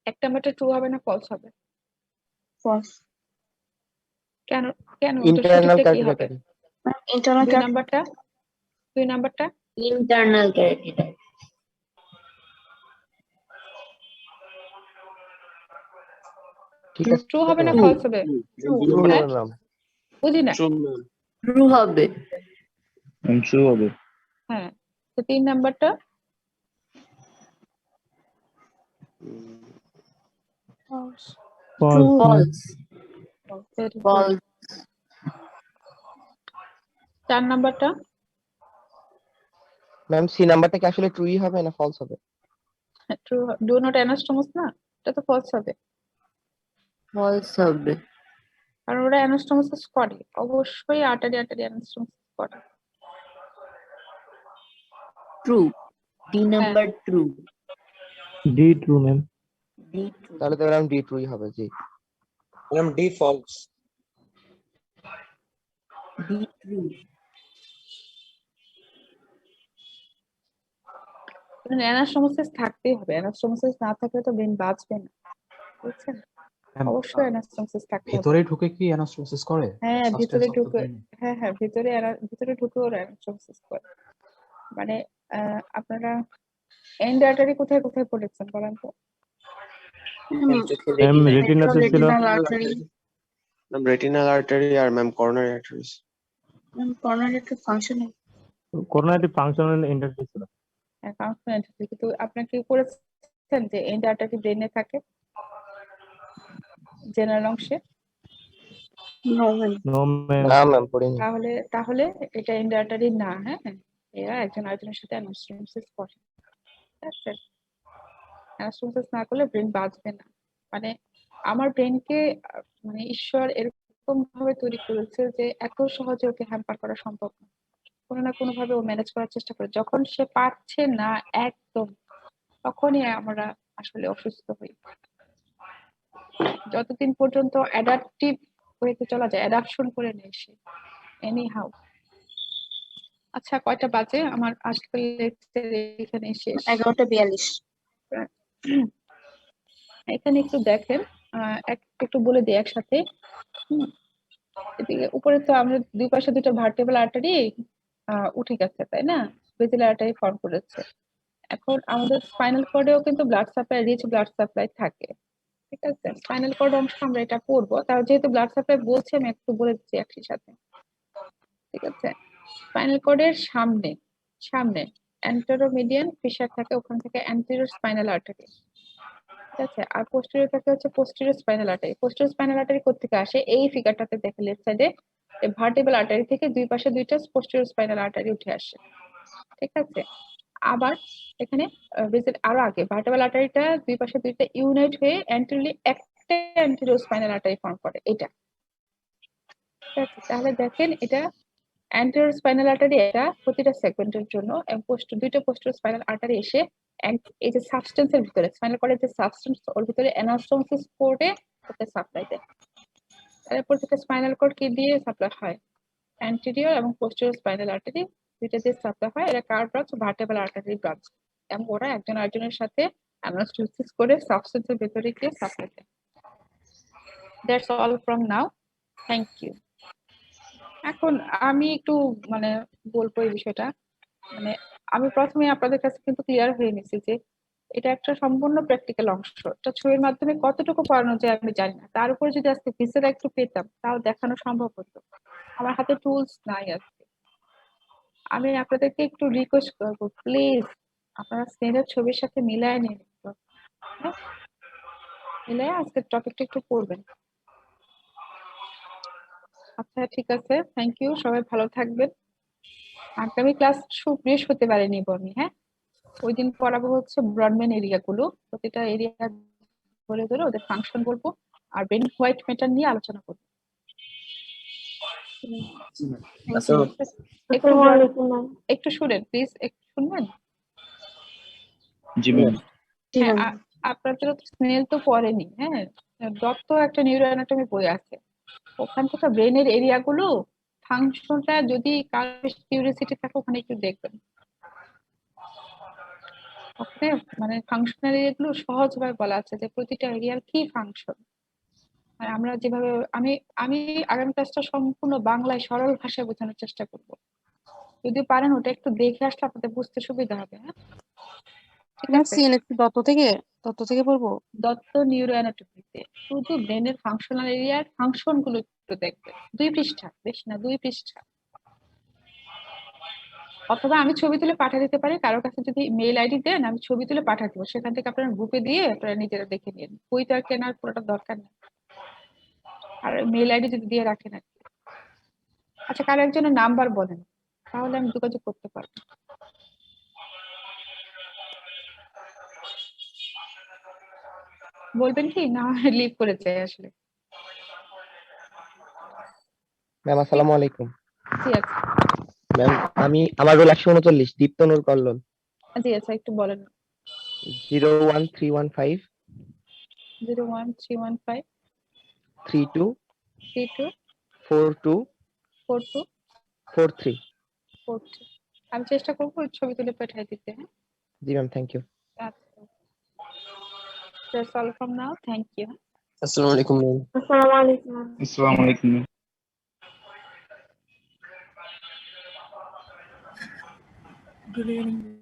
একটা মেটা ট্রু হবে না ফলস হবে। ফলস। কেন কেন ইন্টারনাল সঠিকটা কি হবে? ক্যারোটিড ইন্টারনাল দুই নাম্বারটা इंटरनल कैरेटिड ঠিক আছে ট্রু হবে না ফলস হবে? ট্রু হবে ম্যাম। বুঝি না। ट्रू হবে ট্রু হবে। হ্যাঁ, তো 3 নাম্বারটা false. false very good. false 4 নাম্বারটা ম্যাম সি নাম্বারটা কি আসলে ট্রুই হবে না ফলস হবে? ট্রু, ডু নট অ্যানাস্টোমোস না, এটা তো ফলস হবে, false হবে কারণ ওরা অ্যানাস্টোমোসিস করে, অবশ্যই আর্টারি অ্যানাস্টোমোসিস করে। true d number true D true ma'am. d true তাহলে তো ম্যাম ডি ট্রুই হবে। জি ma'am D false. d true anastomosis থাকতেই হবে, অ্যানাস্টোমোসিস না থাকলে তো ব্রেন বাঁচবে না, বুঝছেন। অবশ্যই অ্যানাস্টোমোসিস থাকতে হবে। ভেতরে ঢুকে কি অ্যানাস্টোমোসিস করে? হ্যাঁ ভিতরে Substance of the ঢুকে, brain. হ্যাঁ ভিতরে ঢুকে ওরা অ্যানাস্টোমোসিস করে। মানে আপনারা এন্ড আর্টারি কোথায় কোথায় পড়েছেন বলেন তো? ম্যাম রেটিনাতে ছিল। ম্যাম রেটিনাল আর্টারি আর ম্যাম করোনারি আর্টারিস। কর্নার একটা ফাংশন। করোনারি ফাংশনাল ইন্টারফেস ছিল। হ্যাঁ ফাংশনাল, কিন্তু আপনারা কি করেছেন যে এন্ড আর্টারি ব্রেনে থাকে জেনারেল অংশে? No ma'am. না ম্যাম পড়িনি। তাহলে এটা এন্ড আর্টারি না। হ্যাঁ, এরা একজন আরেকজনের সাথে অ্যানাস্টোমোসিস করে, ঠিক আছে। অ্যানাস্টোমোসিস না করলে ব্রেন বাঁচবে না। মানে আমার ব্রেনকে মানে ঈশ্বর এরকম ভাবে তৈরি করেছে যে এত সহজে ওকে হ্যাম্পার করা সম্ভব না, কোনো না কোনো ভাবে ও ম্যানেজ করার চেষ্টা করে। যখন সে পারছে না একদম, তখনই আমরা আসলে অসুস্থ হই। যতদিন পর্যন্ত অ্যাডাপটিভ ওয়েতে চলা যায়, অ্যাডাপশন করে নেয় সে এনি হাউ। আচ্ছা কয়টা বাজে আমার? আজকে লেকচার এখানে শেষ। 11:42। এখানে একটু দেখেন, একটু বলে দিই একসাথে। এদিকে উপরে তো আমরা দুই পাশে দুটো ভার্টেব্রাল আর্টারি উঠে গেছে, তাই না? বেজিলার আর্টারি ফর্ম করেছে। এখন আমাদের স্পাইনাল কর্ডেও কিন্তু blood supply, rich blood supply থাকে, ঠিক আছে। স্পাইনাল কর্ড অংশ আমরা এটা পড়বো, তাও যেহেতু ব্লাড সাপ্লাই বলছে আমি একটু বলে দিচ্ছি একই সাথে, ঠিক আছে। স্পাইনাল কর্ডের সামনে অ্যান্টেরোমিডিয়ান ফিশার থাকে, ওখান থেকে অ্যান্টেরিয়র স্পাইনাল আর্টারি, ঠিক আছে। আর পোস্টেরিয়র থাকে হচ্ছে posterior spinal artery. Posterior spinal artery কোত্থেকে আসে? এই ফিগারটাতে দেখে লেফট সাইডে ভার্টেব্রাল আর্টারি থেকে দুই পাশে দুইটা পোস্টেরিয়র স্পাইনাল আর্টারি উঠে আসে, ঠিক আছে। আবার এখানে বেসিক আরো আগে ভার্টেব্রাল আর্টারিটা দুই পাশে দুইটা ইউনাইট হয়ে অ্যান্টেরিয়রলি একটা অ্যান্টেরিয়র স্পাইনাল আর্টারি ফর্ম করে এটা। ঠিক আছে? তাহলে দেখেন এটা অ্যান্টেরিয়র স্পাইনাল আর্টারি এটা প্রতিটা সেগমেন্টের জন্য এবং দুইটা পোস্টেরিয়র স্পাইনাল আর্টারি এসে এই যে সাবস্টেন্সের ভিতরে স্পাইনাল কর্ডের যে সাবস্টেন্স ওর ভিতরে অ্যানাস্টোমোসিস করে ওকে সাপ্লাই দেয়। তাহলে প্রত্যেকটা স্পাইনাল কর্ড কি দিয়ে সাপ্লাই হয়? অ্যান্টেরিয়র এবং পোস্টেরিয়র স্পাইনাল আর্টারি দুইটা দিয়ে সাপ্লাই হয়। এটা কার ব্রাঞ্চ? Vertebral artery branch. এবং ওরা একজন আরেকজনের সাথে অ্যানাস্টোমোসিস করে সাবস্টেন্সের ভিতরে গিয়ে সাপ্লাই দেয়। That's all from now. Thank you. এখন আমি একটু মানে বলবো এই বিষয়টা, মানে আমি প্রথমে আপনাদের কাছে কিন্তু ক্লিয়ার হয়ে নিছি যে এটা একটা সম্পূর্ণ প্র্যাকটিক্যাল অংশ। এটা ছবির মাধ্যমে কতটুকু পড়ানো যায় আমি জানি না, তার উপরে যদি আজকে ভিসেরা একটু পেতাম তাও দেখানো সম্ভব হতো। আমার হাতে টুলস নাই আজকে। আমি আপনাদেরকে একটু রিকোয়েস্ট করবো, প্লিজ আপনারা স্ক্রিনের ছবির সাথে মিলায় নিন, হ্যাঁ? মিলায় আজকের টপিকটা একটু পড়বেন। আচ্ছা ঠিক আছে, থ্যাংক ইউ, সবাই ভালো থাকবেন। আগামী ক্লাস বৃহস্পতিবারে নিব আমি, হ্যাঁ? ওই দিন পড়াবো হচ্ছে ব্রডম্যান এরিয়া গুলো, প্রতিটা এরিয়া ধরে ধরে ওদের ফাংশন বলবো আর ব্রেন হোয়াইট ম্যাটার নিয়ে আলোচনা করবো। একটু শুনেন প্লিজ, একটু শুনবেন। হ্যাঁ, আপনারা তো স্নেল তো পড়েনি, হ্যাঁ? দত্ত একটা নিউরো অ্যানাটমি বই আছে, ওখান থেকে ব্রেনের এরিয়া গুলো ফাংশনটা যদি কারো কিউরিওসিটি থাকে ওখানে একটু দেখবেন। ওখানে মানে ফাংশনাল এরিয়াগুলো সহজভাবে বলা আছে যে প্রতিটা এরিয়ার কি ফাংশন। আমরা যেভাবে আমি আমি আগামী ক্লাসটা সম্পূর্ণ বাংলায় সরল ভাষায় বোঝানোর চেষ্টা করব। যদি পারেন ওটা একটু দেখে আসলে আপনাদের বুঝতে সুবিধা হবে, হ্যাঁ? ঠিক আছে? দত্ত থেকে পড়বো। দত্ত নিউরো অ্যানাটমিতে শুধু ব্রেনের ফাংশনাল এরিয়ার ফাংশন গুলো একটু দেখবেন, 2 পৃষ্ঠা, বেশি না 2 পৃষ্ঠা। অথবা আমি ছবি তুলে পাঠিয়ে দিতে পারি, কারোর কাছে যদি মেইল আইডি দেন আমি ছবি তুলে পাঠিয়ে দেবো, সেখান থেকে আপনারা গ্রুপে দিয়ে আপনারা নিজেরা দেখে নিন। বই তো আর কেনার পুরোটা দরকার নেই, আর মেইল আইডি যদি দিয়ে রাখেন আর কি। আচ্ছা, কারো একজনের নাম্বার বলেন, তাহলে আমি যোগাযোগ করতে পারবো। বলবেন কি না লিভ করে চাই আসলে? ম্যাম আসসালামু আলাইকুম। জি আচ্ছা, ম্যাম আমার রোল 139, দীপ্তনুর কল্লোল। জি আচ্ছা, একটু বলেন। 01315 01315 32 32 42 42 43। 43। আমি চেষ্টা করবো ওই ছবি তুলে পাঠিয়ে দিতে, হ্যাঁ? জি ম্যাম, থ্যাংক ইউ। আচ্ছা, that's all from now. Thank you. আসসালামু আলাইকুম ম্যাম। আসসালামু আলাইকুম। Good evening.